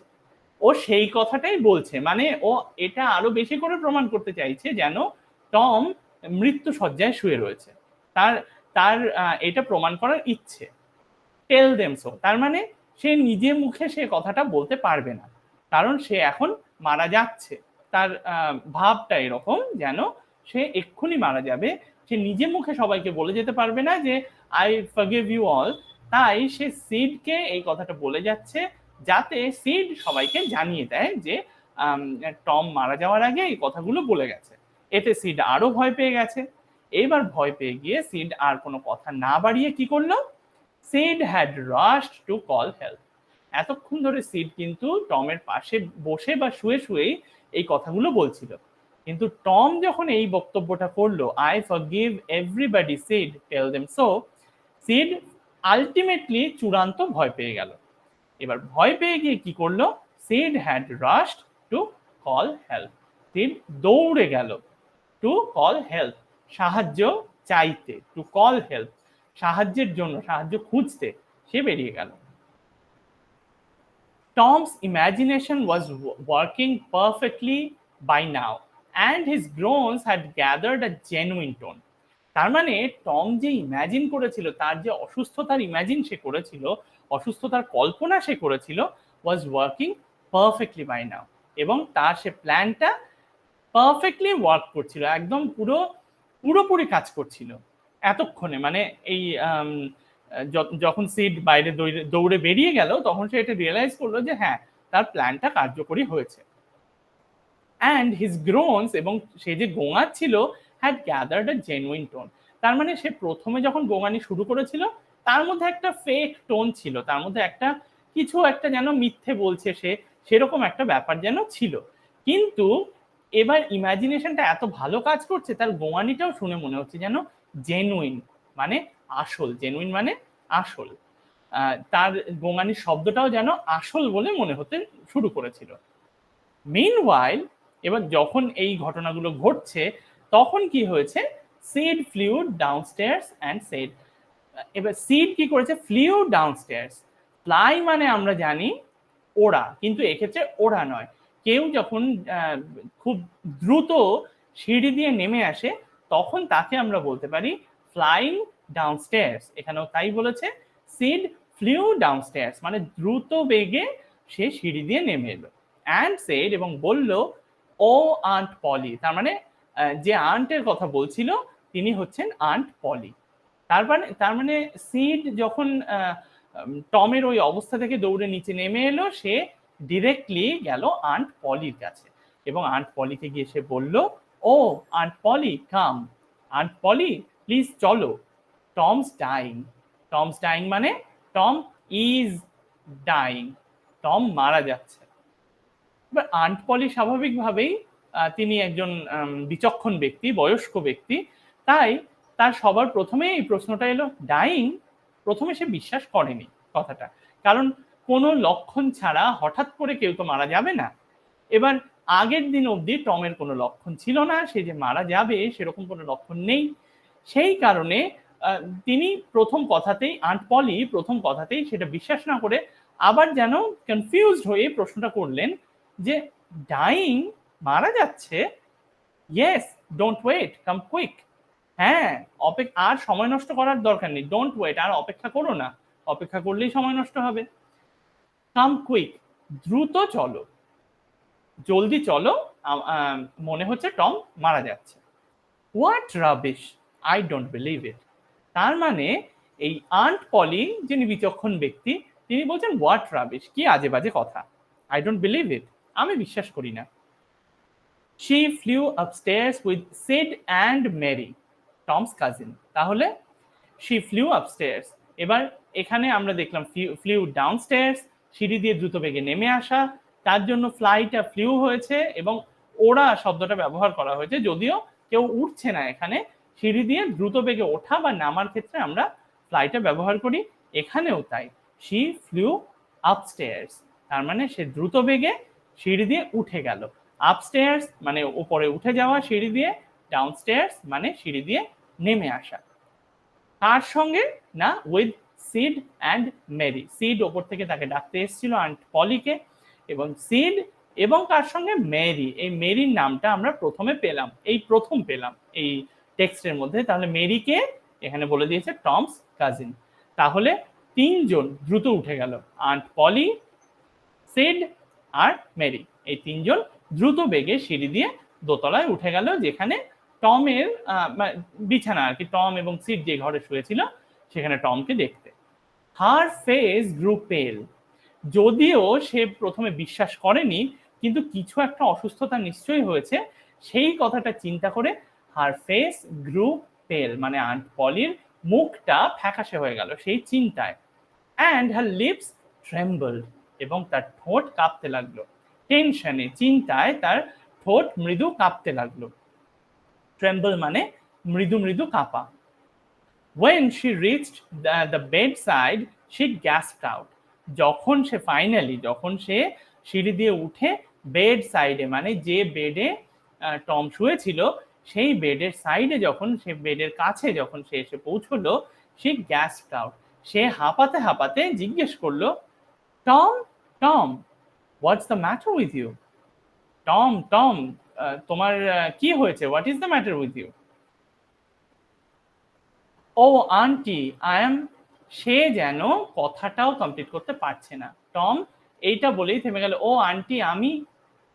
ও সেই কথাটাই বলছে, মানে ও এটা আরো বেশি করে প্রমাণ করতে চাইছে যেন টম মৃত্যু শয্যায় শুয়ে রয়েছে, তার তার এটা প্রমাণ করার ইচ্ছে। টেল দেম সো, তার মানে সে নিজে মুখে সে কথাটা বলতে পারবে না, কারণ সে এখন মারা যাচ্ছে। তার ভাবটা এরকম যেন সে এক্ষুনি মারা যাবে, সে নিজে মুখে সবাইকে বলে যেতে পারবে না যে আই ফরগিভ ইউ অল। তাই সে সিডকে এই কথাটা বলে যাচ্ছে, যাতে সিড সবাইকে জানিয়ে দেয় যে টম মারা যাওয়ার আগে এই কথাগুলো বলে গেছে। এতে সিড আরো ভয় পেয়ে গেছে। এবার ভয় পেয়ে গিয়ে সিড আর কোনো কথা না বাড়িয়ে কি করলো, seed had রাশড to call help. এতক্ষণ ধরে সিড কিন্তু টমের পাশে বসে বা শুয়ে শুয়েই এই কথাগুলো বলছিল, কিন্তু টম যখন এই বক্তব্যটা করলো, I forgive everybody Sid tell them so, Sid ultimately চূড়ান্ত ভয় পেয়ে গেল। এবার ভয় পেয়ে গিয়ে কি করলো, seed had রাশড to call help. Seed দৌড়ে গেল টু কল হেল্প, সাহায্য চাইতে, টু কল হেল্প সাহায্যের জন্য, সাহায্য খুঁজতে সে বেরিয়ে গেল। Tom's imagination was working perfectly by now, and his groans had gathered a genuine tone. তার মানে টম যে ইমাজিন করেছিল, তার যে অসুস্থতার ইমাজিন সে করেছিল, অসুস্থতার কল্পনা সে করেছিল, ওয়াজ ওয়ার্কিং পারফেক্টলি বাই নাও, এবং তার সে প্ল্যানটা পারফেক্টলি ওয়ার্ক করছিল, একদম পুরোপুরি কাজ করছিল এতক্ষণে। মানে এই যখন সিড বাইরে দৌড়ে বেরিয়ে গেল, তখন সে এটা রিয়েলাইজ করলো যে হ্যাঁ, তার প্ল্যানটা কার্যকরী হয়েছে। অ্যান্ড হিজ গ্রোনস, এবং সে যে গোঙাচ্ছিল, had gathered a genuine tone. তার মানে সে প্রথমে যখন গোঙানি শুরু করেছিল, তার মধ্যে একটা ফেক টোন ছিল, তার মধ্যে একটা কিছু একটা যেন মিথ্যে বলছে সে, সেরকম একটা ব্যাপার যেন ছিল। কিন্তু এবার ইমাজিনেশনটা এত ভালো কাজ করছে, তার গোঙানিটাও শুনে মনে হচ্ছে যেন জেনুইন, মানে আসল। জেনুইন মানে আসল। তার গোঙানির শব্দটাও যেন আসল বলে মনে হতে শুরু করেছিল। মিনওয়াইল, এবার যখন এই ঘটনাগুলো ঘটছে, তখন কি হয়েছে, Sid flew downstairs and said. এবার সিড কি করেছে, ফ্লিউ ডাউনস্টেয়ার্স। ফ্লাই মানে আমরা জানি ওড়া, কিন্তু এক্ষেত্রে ওড়া নয়। কেউ যখন খুব দ্রুত সিঁড়ি দিয়ে নেমে আসে, তখন তাকে আমরা বলতে পারি ফ্লাইং ডাউনস্টেয়ার্স। এখানেও তাই বলেছে, সিড ফ্লিউ ডাউনস্টেয়ার্স মানে দ্রুত বেগে সে সিঁড়ি দিয়ে নেমে এলো। অ্যান্ড সেড, এবং বলল, ও আন্ট পলি, তার মানে যে আন্টের কথা বলছিল তিনি হচ্ছেন আন্ট পলি। তার মানে সিড যখন টমের ওই অবস্থা থেকে দৌড়ে নিচে নেমে এলো, সে ডিরেক্টলি গেল আন্ট পলির কাছে, এবং আন্ট পলিকে গিয়ে সে বলল, oh aunt Polly come, aunt Polly please চলো, টমস ডাইং। টমস ডাইং মানে টম ইজ ডাইং, টম মারা যাচ্ছে। এবার আন্ট পলি স্বাভাবিকভাবেই তিনি একজন বিচক্ষণ ব্যক্তি, বয়স্ক ব্যক্তি, তাই তার সবার প্রথমে এই প্রশ্নটা এলো ডাইং। প্রথমে সে বিশ্বাস করেনি কথাটা, কারণ কোনো লক্ষণ ছাড়া হঠাৎ করে কেউ তো মারা যাবে না। এবার আগের দিন অবধি টমের কোনো লক্ষণ ছিল না, সে যে মারা যাবে সেরকম কোনো লক্ষণ নেই। সেই কারণে তিনি প্রথম কথাতেই, আন্ট পলি প্রথম কথাতেই সেটা বিশ্বাস না করে আবার যেন কনফিউজড হয়ে প্রশ্নটা করলেন যে ডাইং, মারা যাচ্ছে, yes don't wait come quick. হ্যাঁ, আর সময় নষ্ট করার দরকার নেই, ডোন্ট ওয়েট, আর অপেক্ষা করো না, অপেক্ষা করলেই সময় নষ্ট হবে। কাম কুইক, দ্রুত চলো, জলদি চলো, মনে হচ্ছে টম মারা যাচ্ছে। What rubbish, I don't believe it. তার মানে এই আন্ট পলি, যিনি বিচক্ষণ ব্যক্তি, তিনি বলছেন হোয়াট রাবিশ, কি আজে বাজে কথা, আই ডোন্ট বিলিভ ইট, আমি বিশ্বাস করি না। She flew upstairs with Sid and Mary, Tom's cousin. তাহলে শি ফ্লিউ আপস্টেয়ার্স, এবার এখানে আমরা দেখলাম ফ্লিউ ডাউনস্টেয়ার্স, সিঁড়ি দিয়ে দ্রুত বেগে নেমে আসা, তার জন্য ফ্লাইটা ফ্লিউ হয়েছে, এবং ওড়া শব্দটা ব্যবহার করা হয়েছে, যদিও কেউ উঠছে না এখানে। সিঁড়ি দিয়ে দ্রুত বেগে ওঠা বা নামার ক্ষেত্রে আমরা ফ্লাইটা ব্যবহার করি, এখানেও তাই। শি ফ্লিউ আপস্টেয়ার্স, তার মানে সে দ্রুত বেগে সিঁড়ি দিয়ে উঠে গেল। আপস্টেয়ার্স মানে উপরে উঠে যাওয়া সিঁড়ি দিয়ে, ডাউনস্টেয়ার্স মানে সিঁড়ি দিয়ে নেমে আসা। তার সঙ্গে না, with Sid and Mary, Sid ওপর থেকে তাকে ডাকতে এসেছিল আন্ট পলিকে, এবং সিড এবং তার সঙ্গে মেরি। এই মেরির নামটা আমরা প্রথম পেলাম এই টেক্সটের মধ্যে। তাহলে মেরিকে এখানে বলে দিয়েছে টমস কাজিন। তাহলে তিনজন দ্রুত উঠে গেল, আন্ট পলি, সিড আর মেরি। এই তিনজন দ্রুত বেগে সিঁড়ি দিয়ে দোতলায় উঠে গেল, যেখানে টমের বিছানা আর কি, টম এবং সিড যে ঘরে শুয়েছিল সেখানে টমকে দেখতে। হার ফেস গ্রু পেল। যদিও সে প্রথমে বিশ্বাস করেনি, কিন্তু কিছু একটা অসুস্থতা নিশ্চয়ই হয়েছে সেই কথাটা চিন্তা করে হার ফেস গ্রু পেল, মানে আন্ট পলির মুখটা ফ্যাকাশে হয়ে গেল সেই চিন্তায়। অ্যান্ড হার লিপস ট্রেম্বলড, এবং তার ঠোঁট কাঁপতে লাগলো। টেনশনে, চিন্তায় তার ঠোঁট মৃদু কাঁপতে লাগলো। ট্রেম্বল মানে মৃদু মৃদু কাঁপা। When she reached the bedside, she gasped out. যখন সে সিঁড়ি দিয়ে উঠে বেড সাইডে, মানে যে বেডে টম শুয়েছিল সেই বেডের সাইডে, যখন সে বেডের কাছে যখন সে এসে পৌঁছলো, she gasped out. সে হাঁপাতে হাঁপাতে জিজ্ঞেস করলো, Tom, Tom, what's the matter with you? Tom, Tom, তোমার কি হয়েছে? What is the matter with you? Oh auntie, I am. সে যেন কথাটাও কমপ্লিট করতে পারছে না। টম এইটা বলেই থেমে গেল। ও আন্টি, আমি,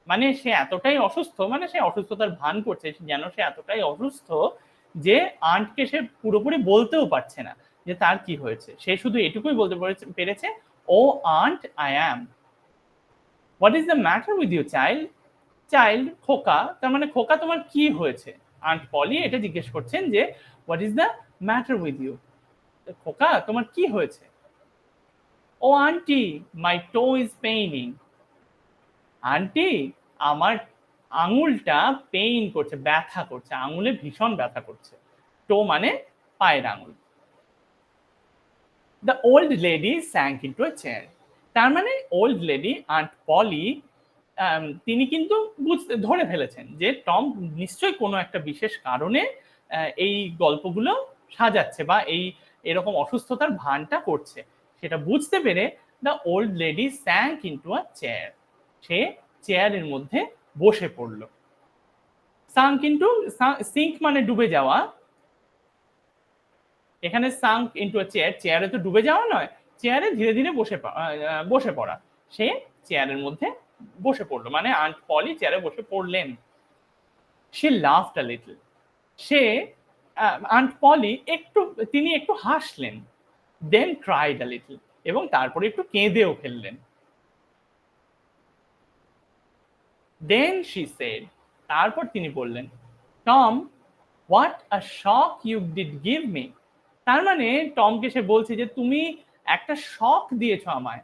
মানে সে এতটাই অসুস্থ, মানে সে অসুস্থতার ভান করছে, যেন সে এতটাই অসুস্থ যে আন্টকে সে পুরোপুরি বলতেও পারছে না যে তার কি হয়েছে। সে শুধু এটুকুই বলতে পেরেছে, oh aunt, I am. What is the matter with you child? Child খোকা, তার মানে খোকা তোমার কি হয়েছে? আন্ট পলি এটা জিজ্ঞেস করছেন যে what is the matter with you, খোকা তোমার কি হয়েছে? Oh auntie, my toe is paining. Auntie, আমার আঙুলটা পেইন করছে, ব্যথা করছে, আঙুলে ভীষণ ব্যথা করছে। টো মানে পায়ের আঙুল। The old lady sank into a chair. তার মানে ওল্ড লেডি আন্ট পলি তিনি কিন্তু ধরে ফেলেছেন যে টম নিশ্চয়ই কোনো একটা বিশেষ কারণে এই গল্পগুলো সাজাচ্ছে বা এরকম অসুস্থতার ভানটা করছে। সেটা বুঝতে পেরে the old lady sank into a chair, সে চেয়ারের মধ্যে বসে পড়ল। সাঙ্ক ইনটু, সিঙ্ক মানে ডুবে যাওয়া, এখানে সাঙ্ক ইনটু আ চেয়ার, চেয়ারে তো ডুবে যাওয়া নয়, চেয়ারে ধীরে ধীরে বসে পড়া। সে চেয়ারের মধ্যে বসে পড়লো, মানে আন্ট পলি চেয়ারে বসে পড়লেন। সে লাফড আ লিটল। সে আন্ট পলি তিনি একটু হাসলেন। দেন ক্রাইড আ লিটল, এবং তারপরে একটু কেঁদেও ফেললেন। দেন শি সেড, তারপর তিনি বললেন, Tom, what a shock you did give me. তার মানে টমকে সে বলছে যে তুমি একটা শক দিয়েছো আমায়,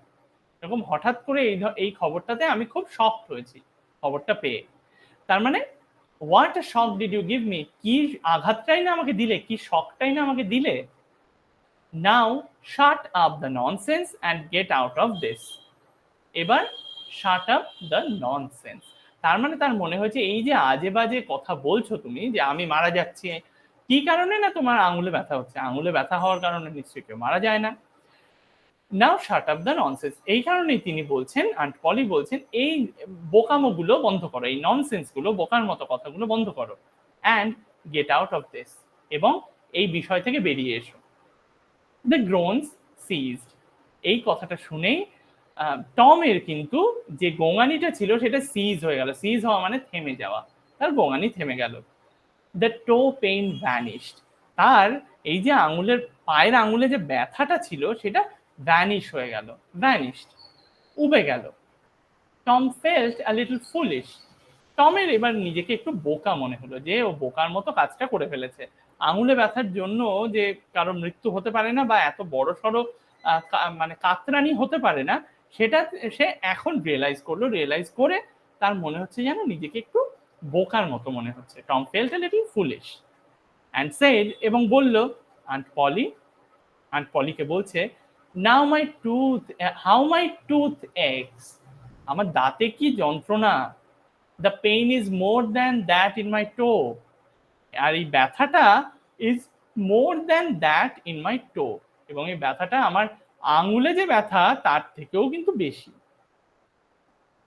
এরকম হঠাৎ করে এই খবরটাতে আমি খুব শকড হয়েছি খবরটা পেয়ে। তার মানে what a shock did you give me, কি আঘাতটাই না আমাকে দিলে, কি শকটাই না আমাকে দিলে। Now shut up the nonsense and get out of this. এবার শাট আপ দ্য ননসেন্স, তার মানে তার মনে হয়েছে এই যে আজে বাজে কথা বলছো তুমি, যে আমি মারা যাচ্ছি, কি কারণে না তোমার আঙুলে ব্যথা হচ্ছে, আঙুলে ব্যথা হওয়ার কারণে নিশ্চয়ই কেউ মারা যায় না। নাও শাট আপ দ্য ননসেন্স, এই কারণেই তিনি বলছেন, আন্ট পলি বলছেন, এই বোকামোগুলো বন্ধ করো, এই ননসেন্স গুলো, বোকার মতো কথাগুলো বন্ধ করো। And get out of this, এবং এই বিষয় থেকে বেরিয়ে এসো। দ্য গ্রোনস সিজড, এই কথাটা শুনেই টমের কিন্তু যে গোঙানিটা ছিল সেটা সিজ হয়ে গেল। সিজ হওয়া মানে থেমে যাওয়া, তার গোঙানি থেমে গেল। দ্য টো পেইন ভ্যানিশড, তার এই যে পায়ের আঙুলে যে ব্যথাটা ছিল সেটা ভ্যানিশ হয়ে গেল, ভ্যানিশড, উবে গেল। Tom felt a little foolish, টমের এবার নিজেকে একটু বোকা মনে হলো, যে ও বোকার মতো কাজটা করে ফেলেছে। আঙুলে ব্যথার জন্য যে কারো মৃত্যু হতে পারে না, বা এত বড় সড়ো মানে কাতরানি হতে পারে না, সেটা সে এখন রিয়েলাইজ করে তার মনে হচ্ছে যেন নিজেকে একটু বোকার মতো মনে হচ্ছে। Tom felt a little foolish and said, এবং বলল, আন্ট পলিকে বলছে, now my tooth, how my tooth aches, আমার দাঁতে কি যন্ত্রণা। The pain is more than that in my toe, আর এই ব্যথাটা is more than that in my toe, এবং এই ব্যথাটা আমার আঙুলে যে ব্যথা তার থেকেও কিন্তু বেশি।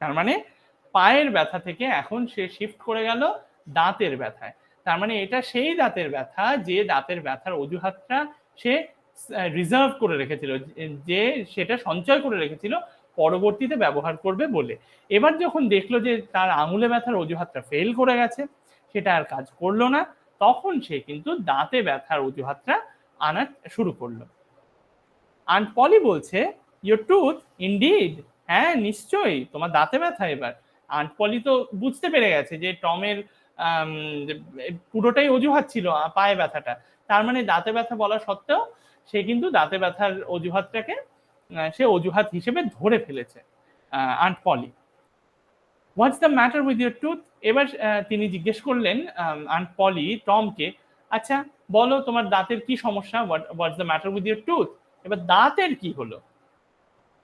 তার মানে পায়ের ব্যথা থেকে এখন সে শিফট করে গেল দাঁতের ব্যথায়। তার মানে এটা সেই দাঁতের ব্যথা যে দাঁতের ব্যথার অজুহাতটা সে রিজার্ভ করে রেখেছিল, যে সেটা সঞ্চয় করে রেখেছিল পরবর্তীতে ব্যবহার করবে বলে। এবার যখন দেখলো যে তার আঙুলে ব্যথার অজুহাতটা ফেল করে গেছে, সেটা আর কাজ করলো না, তখন সে কিন্তু দাঁতে ব্যথার অজুহাতটা আনা শুরু করলো। আন্ট পলি বলছে, ইয়োর টুথ ইনডিড, হ্যাঁ নিশ্চয়ই তোমার দাঁতে ব্যথা। এবার আন্ট পলি তো বুঝতে পেরে গেছে যে টমের পুরোটাই অজুহাত ছিল পায়ে ব্যথাটা, তার মানে দাঁতে ব্যথা বলা সত্ত্বেও সে কিন্তু দাঁতে ব্যথার অজুহাতটাকে সে অজুহাত হিসেবে ধরে ফেলেছে aunt Polly. What's the matter with your tooth? এবার তিনি জিজ্ঞেস করলেন আন্ট পলি টমকে, আচ্ছা বলো তোমার দাঁতের কি সমস্যা, what's the matter with your tooth? এবার দাঁতের কি হলো?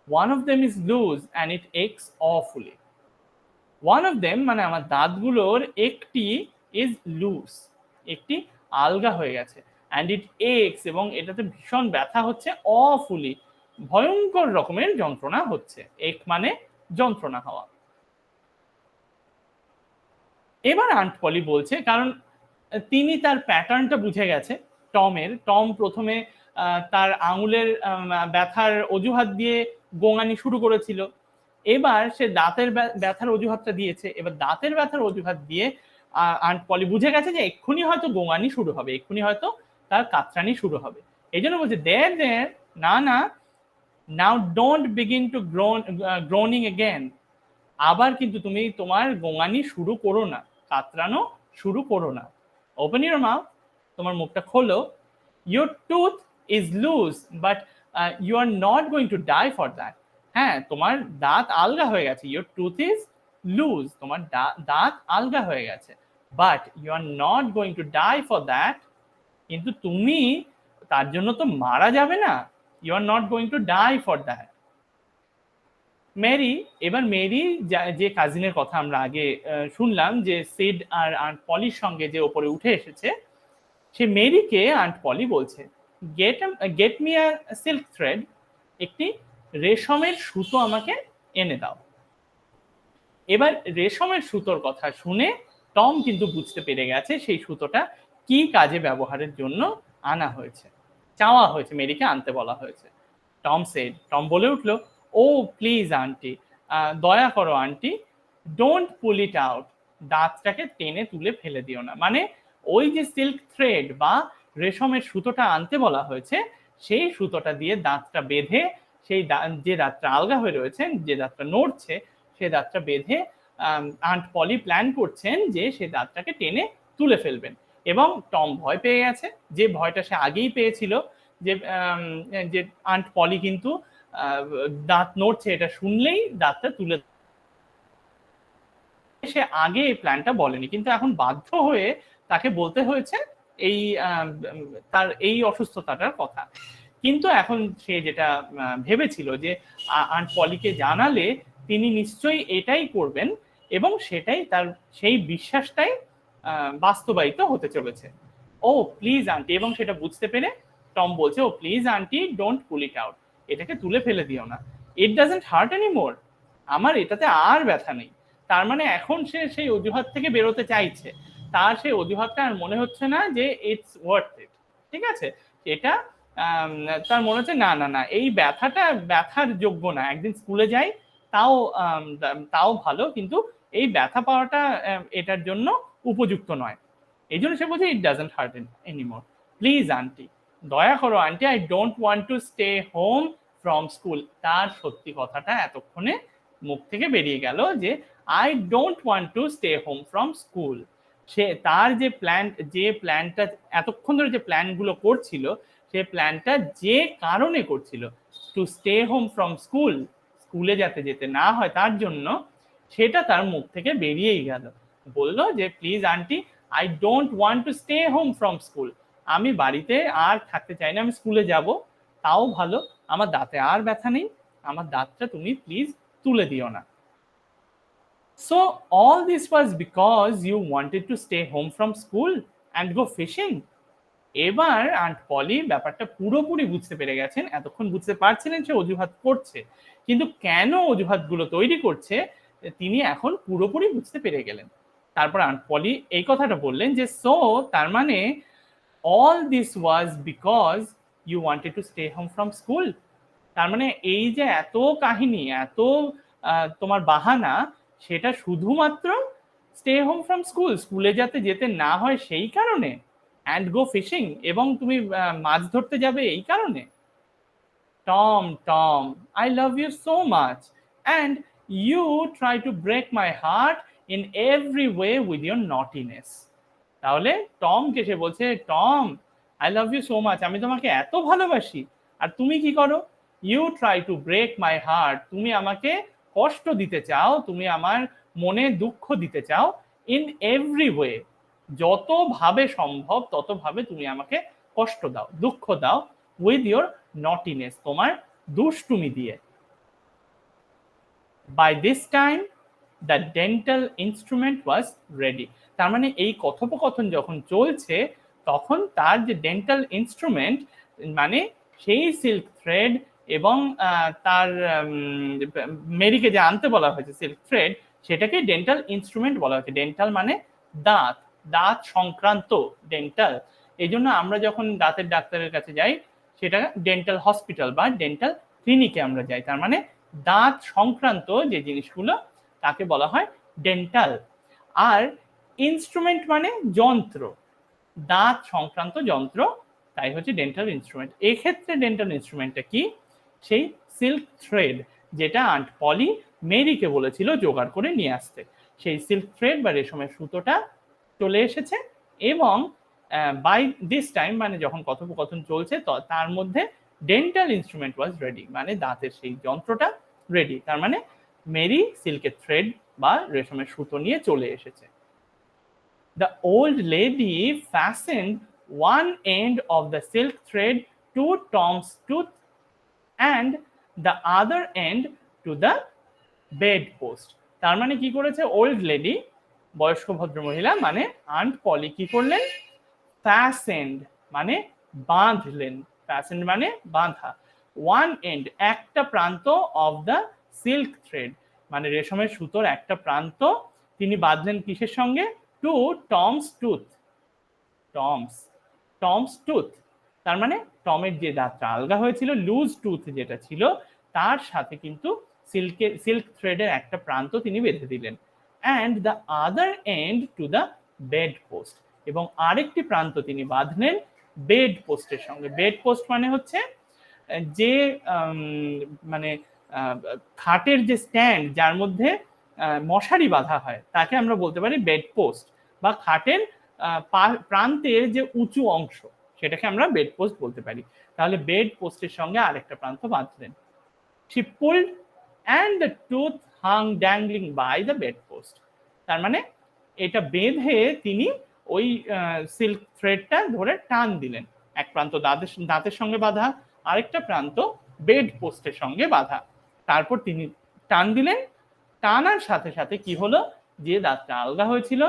One of them is loose and it aches awfully. One of them মানে আমার দাঁতগুলোর একটি ইজ লুজ, একটি আলগা হয়ে গেছে, অ্যান্ড ইট একস এবং এটাতে ভীষণ ব্যথা হচ্ছে, অফুলি ভয়ঙ্কর রকমের যন্ত্রণা হচ্ছে। এক মানে যন্ত্রণা হওয়া। এবার আন্ট পলি বলছে, কারণ তিনি তার প্যাটার্নটা বুঝে গেছে টমের। টম প্রথমে তার আঙুলের ব্যথার অজুহাত দিয়ে গোঙানি শুরু করেছিল, এবার সে দাঁতের ব্যথার অজুহাতটা দিয়েছে। এবার দাঁতের ব্যথার অজুহাত দিয়ে আন্ট পলি বুঝে গেছে যে এক্ষুনি হয়তো গোঙানি শুরু হবে, এক্ষুনি হয়তো তার কাতরানি শুরু হবে। এই জন্য বলছে, দেয়ার দেয়ার, না না, now don't begin to groaning again, আবার কিন্তু তুমি তোমার গোঙানি শুরু করো না, কাতরানো শুরু করো না। ওপেন ইউর মাউথ, তোমার মুখটা খোলো। Your tooth is loose but you are not going to die for that. হ্যাঁ তোমার দাঁত আলগা হয়ে গেছে, ইউর টুথ ইজ লুজ, তোমার দাঁত আলগা হয়ে গেছে, but you are not going to die for that, কিন্তু তুমি তার জন্য তো মারা যাবে না, you are not going to die for that. Mary, এবার মেরি যে কাজিনের কথা আমরা আগে শুনলাম যে সিড আর আন্ট পলির সঙ্গে যে ওপরে উঠে এসেছে, সে মেরিকে আন্ট পলি বলছে, get me a silk thread, একটি রেশমের সুতো আমাকে এনে দাও। এবার রেশমের সুতোর কথা শুনে টম কিন্তু বুঝতে পেরে গেছে সেই সুতোটা কি কাজে ব্যবহারের জন্য আনা হয়েছে, চাওয়া হয়েছে, মেরিকে আনতে বলা হয়েছে। টম বলে উঠলো, ও প্লিজ আন্টি, দয়া করো auntie, don't pull it out, দাঁতটাকে টেনে তুলে ফেলে দিও না। মানে ওই যে সিল্ক থ্রেড বা রেশমের সুতোটা আনতে বলা হয়েছে, সেই সুতোটা দিয়ে দাঁতটা বেঁধে, সেই যে দাঁতটা আলগা হয়ে রয়েছে, যে দাঁতটা নড়ছে, সেই দাঁতটা বেঁধে আন্ট পলি প্ল্যান করছেন যে সেই দাঁতটাকে টেনে তুলে ফেলবেন। এবং টম ভয় পেয়ে গেছে, যে ভয়টা সে আগেই পেয়েছিল, যে আন্ট পলি কিন্তু দাঁত নড়ছে এটা শুনলেই দাঁতটা তুলে, সে আগে এই প্ল্যানটা বলেনি, কিন্তু এখন বাধ্য হয়ে তাকে বলতে হয়েছে এই তার এই অসুস্থতাটার কথা। কিন্তু এখন সে যেটা ভেবেছিল যে আন্ট পলিকে জানালে তিনি নিশ্চয়ই এটাই করবেন এবং সেটাই তার সেই বিশ্বাসটাই বাস্তবায়িত হতে চলেছে। ও প্লিজ আন্টি, এবং সেটা বুঝতে পেরে টম বলছে, oh please aunty don't pull it out, এটাকে তুলে ফেলে দিও না, ইট ডাজন্ট হার্ট এনিমোর, আমার এটাতে আর ব্যথা নেই। তার মানে এখন সে সেই অজুহাত থেকে বেরোতে চাইছে, তার সেই অজুহাতটা আর মনে হচ্ছে না যে ইটস ওয়ার্থ ইট, ঠিক আছে, এটা তার মনে হচ্ছে না না না এই ব্যথাটা ব্যথার যোগ্য না, একদিন স্কুলে যাই তাও তাও ভালো, কিন্তু এই ব্যথা পাওয়াটা এটার জন্য উপযুক্ত নয়। এই জন্য সে বলছে, it doesn't hurt anymore, please aunty, দয়া করো aunty, I don't want to stay home from school. তার সত্যি কথাটা এতক্ষণে মুখ থেকে বেরিয়ে গেল যে I don't want to stay home from school. সে তার যে প্ল্যানটা এতক্ষণ ধরে যে প্ল্যানগুলো করছিল, সে প্ল্যানটা যে কারণে করছিল, two stay home from school, স্কুলে যাতে যেতে না হয় তার জন্য, সেটা তার মুখ থেকে বেরিয়েই গেল। বলল যে please aunty, I don't want to stay home from school, আমি বাড়িতে আর থাকতে চাই না, আমি স্কুলে যাব, তাও ভালো, আমার দাঁতে আর ব্যথা নেই, আমার দাঁতটা তুমি প্লিজ তুলে দিও না। So all this was because you wanted to stay home from school and go fishing. এবার আন্ট পলি ব্যাপারটা পুরোপুরি বুঝতে পেরে গেছেন, এতক্ষণ বুঝতে পারছিলেন সে অজুহাত করছে, কিন্তু কেন অজুহাতগুলো তৈরি করছে তিনি এখন পুরোপুরি বুঝতে পেরে গেলেন। তারপর আন্ট পলি এই কথাটা বললেন যে সো তার মানে all this was because you wanted to stay home from school। তার মানে এই যে এত কাহিনী, এত তোমার বাহানা, সেটা শুধুমাত্র স্টে হোম ফ্রম স্কুল, স্কুলে যাতে যেতে না হয় সেই কারণে, অ্যান্ড গো ফিশিং, এবং তুমি মাছ ধরতে যাবে এই কারণে। Tom, Tom, I love you so much and you try to break my heart in every way with your naughtiness। তাহলে টমকে সে বলছে, Tom, I love you so much, আমি তোমাকে এত ভালোবাসি, আর তুমি কি করো, you try to break my heart, তুমি আমাকে কষ্ট দিতে চাও, তুমি আমার মনে দুঃখ দিতে চাও, ইন এভরি ওয়ে, যতভাবে সম্ভব ততভাবে তুমি আমাকে কষ্ট দাও, দুঃখ দাও, উইথ ইয়োর নটিনেস, তোমার দুষ্টুমি দিয়ে। By this time the dental instrument was ready. তার মানে এই কথোপকথন যখন চলছে তখন তার যে ডেন্টাল ইনস্ট্রুমেন্ট, মানে সেই সিল্ক থ্রেড এবং তার মেরিকে যে আনতে বলা হয়েছে সিল্ক থ্রেড, সেটাকে ডেন্টাল ইনস্ট্রুমেন্ট বলা হয়েছে। ডেন্টাল মানে দাঁত, দাঁত সংক্রান্ত ডেন্টাল। এই জন্য আমরা যখন দাঁতের ডাক্তারের কাছে যাই সেটা ডেন্টাল হসপিটাল বা ডেন্টাল ক্লিনিকে আমরা যাই। তার মানে দাঁত সংক্রান্ত যে জিনিসগুলো তাকে বলা হয় ডেন্টাল। আর ইনস্ট্রুমেন্ট মানে যন্ত্র, দাঁত সংক্রান্ত যন্ত্র, তাই হচ্ছে ডেন্টাল ইনস্ট্রুমেন্ট। এক্ষেত্রে ডেন্টাল ইনস্ট্রুমেন্টটা কি, সেই সিল্ক থ্রেড যেটা আন্ট পলি মেরিকে বলেছিল জোগাড় করে নিয়ে আসতে, সেই সিল্ক থ্রেড বা রেশমের সুতোটা চলে এসেছে। এবং বাই দিস টাইম মানে যখন কথোপকথন চলছে তার মধ্যে ডেন্টাল ইনস্ট্রুমেন্ট ওয়াজ রেডি, মানে দাঁতের সেই যন্ত্রটা রেডি। তার মানে মেরি সিল্কের থ্রেড বা রেশমের সুতো নিয়ে চলে এসেছে। The old lady fastened one end of the silk thread to Tom's tooth and the other end to the bedpost। তার মানে কি করেছে ওল্ড লেডি, বয়স্ক ভদ্রমহিলা মানে আন্ট পলি কি করলেন, fastened মানে বাঁধলেন, fastened মানে বাঁধা, ওয়ান এন্ড একটা প্রান্ত অফ দ্য সিল্ক থ্রেড মানে রেশমের সুতোর একটা প্রান্ত তিনি বাঁধলেন কিসের সঙ্গে, to Tom's tooth, Tom's tooth, তার মানে টমের যে দাঁতটা আলগা হয়েছিল, লুজ টুথ যেটা ছিল, তার সাথে কিন্তু সিল্ক থ্রেডের একটা প্রান্ত তিনি বেঁধে দিলেন। And the other and to the bed post, এবং আরেকটি প্রান্ত তিনি বাঁধলেন বেড পোস্টের সঙ্গে। বেড পোস্ট মানে হচ্ছে যে মানে খাটের যে স্ট্যান্ড যার মধ্যে মশারি বাঁধা হয় তাকে আমরা বলতে পারি বেড পোস্ট, বা খাটের প্রান্তের যে উঁচু অংশ সেটাকে আমরা বেড পোস্ট বলতে পারি। তাহলে বেড পোস্টের সঙ্গে আরেকটা প্রান্ত বাঁধলেন। She pulled and the tooth hung dangling by the bedpost। তার মানে এটা বেঁধে তিনি ওই সিল্ক থ্রেডটা ধরে টান দিলেন, এক প্রান্ত দাঁতের সঙ্গে বাঁধা, আরেকটা প্রান্ত বেড পোস্টের সঙ্গে বাঁধা। তারপর তিনি টান দিলেন, টানার সাথে সাথে কি হলো, যে দাঁতটা আলগা হয়েছিল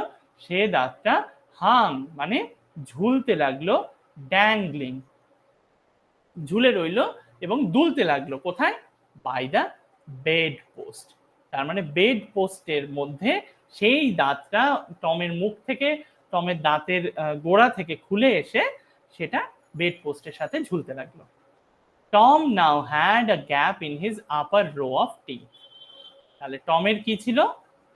সে দাঁতটা হাং মানে ঝুলতে লাগলো, ড্যাংলিং ঝুলে রইল এবং দুলতে লাগলো, কোথায়, বাই দ্য বেড পোস্ট। তার মানে বেড পোস্টের মধ্যে সেই দাঁতটা টমের মুখ থেকে, টমের দাঁতের গোড়া থেকে খুলে এসে সেটা বেড পোস্টের সাথে ঝুলতে লাগলো। Tom now had a gap in his upper row of teeth. তাহলে টমের কি ছিল,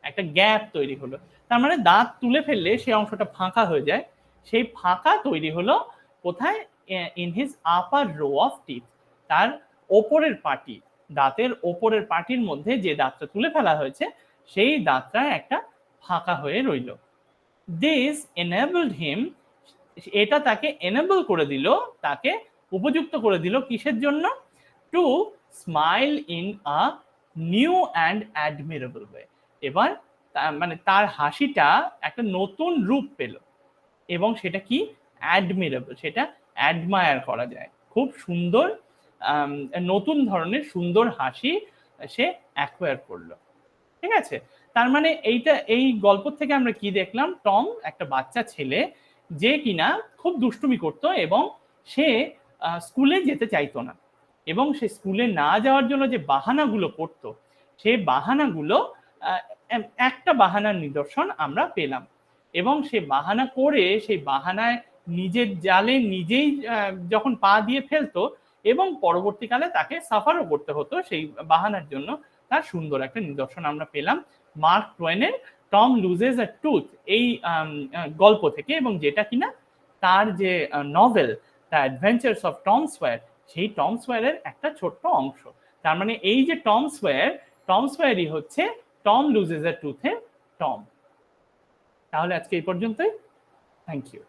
একটা গ্যাপ তৈরি হলো। তার মানে দাঁত তুলে ফেললে সেই অংশটা ফাঁকা হয়ে যায়, সেই ফাঁকা তৈরি হলো কোথায়, in his upper row of teeth, তার ওপরের পাটি, দাঁতের ওপরের পাটির মধ্যে যে দাঁতটা তুলে ফেলা হয়েছে সেই দাঁতটা একটা ফাঁকা হয়ে রইল। দিস এনেবলড হিম, এটা তাকে এনেবল করে দিল, তাকে উপযুক্ত করে দিল কিসের জন্য, to smile in a new and admirable way. এবার মানে তার হাসিটা একটা নতুন রূপ পেল, এবং সেটা কি, অ্যাডমিরেবল, সেটা অ্যাডমায়ার করা যায়, খুব সুন্দর নতুন ধরনের সুন্দর হাসি সে অ্যাকোয়ার করলো। ঠিক আছে, তার মানে এই গল্প থেকে আমরা কি দেখলাম, টম একটা বাচ্চা ছেলে যে কিনা খুব দুষ্টুমি করত এবং সে স্কুলে যেতে চাইতো না, এবং সে স্কুলে না যাওয়ার জন্য যে বাহানাগুলো করতো সেই বাহানাগুলো একটা বাহানার নিদর্শন আমরা পেলাম, এবং সে বাহানা করে সেই বাহানায় নিজের জালে নিজেই যখন পা দিয়ে ফেলতো এবং পরবর্তীকালে তাকে সাফারও করতে হতো সেই বাহানার জন্য, তার সুন্দর একটা নিদর্শন আমরা পেলাম মার্ক টোয়েনের টম লুজেস আ টুথ এই গল্প থেকে, এবং যেটা কিনা তার যে novel the adventures of Tom সোয়ার, সেই টম সোয়ারের একটা ছোট্ট অংশ। তার মানে এই যে টম সোয়ারই হচ্ছে টম লুজেস আ টুথের টম। তাহলে আজকে এই পর্যন্তই, থ্যাংক ইউ।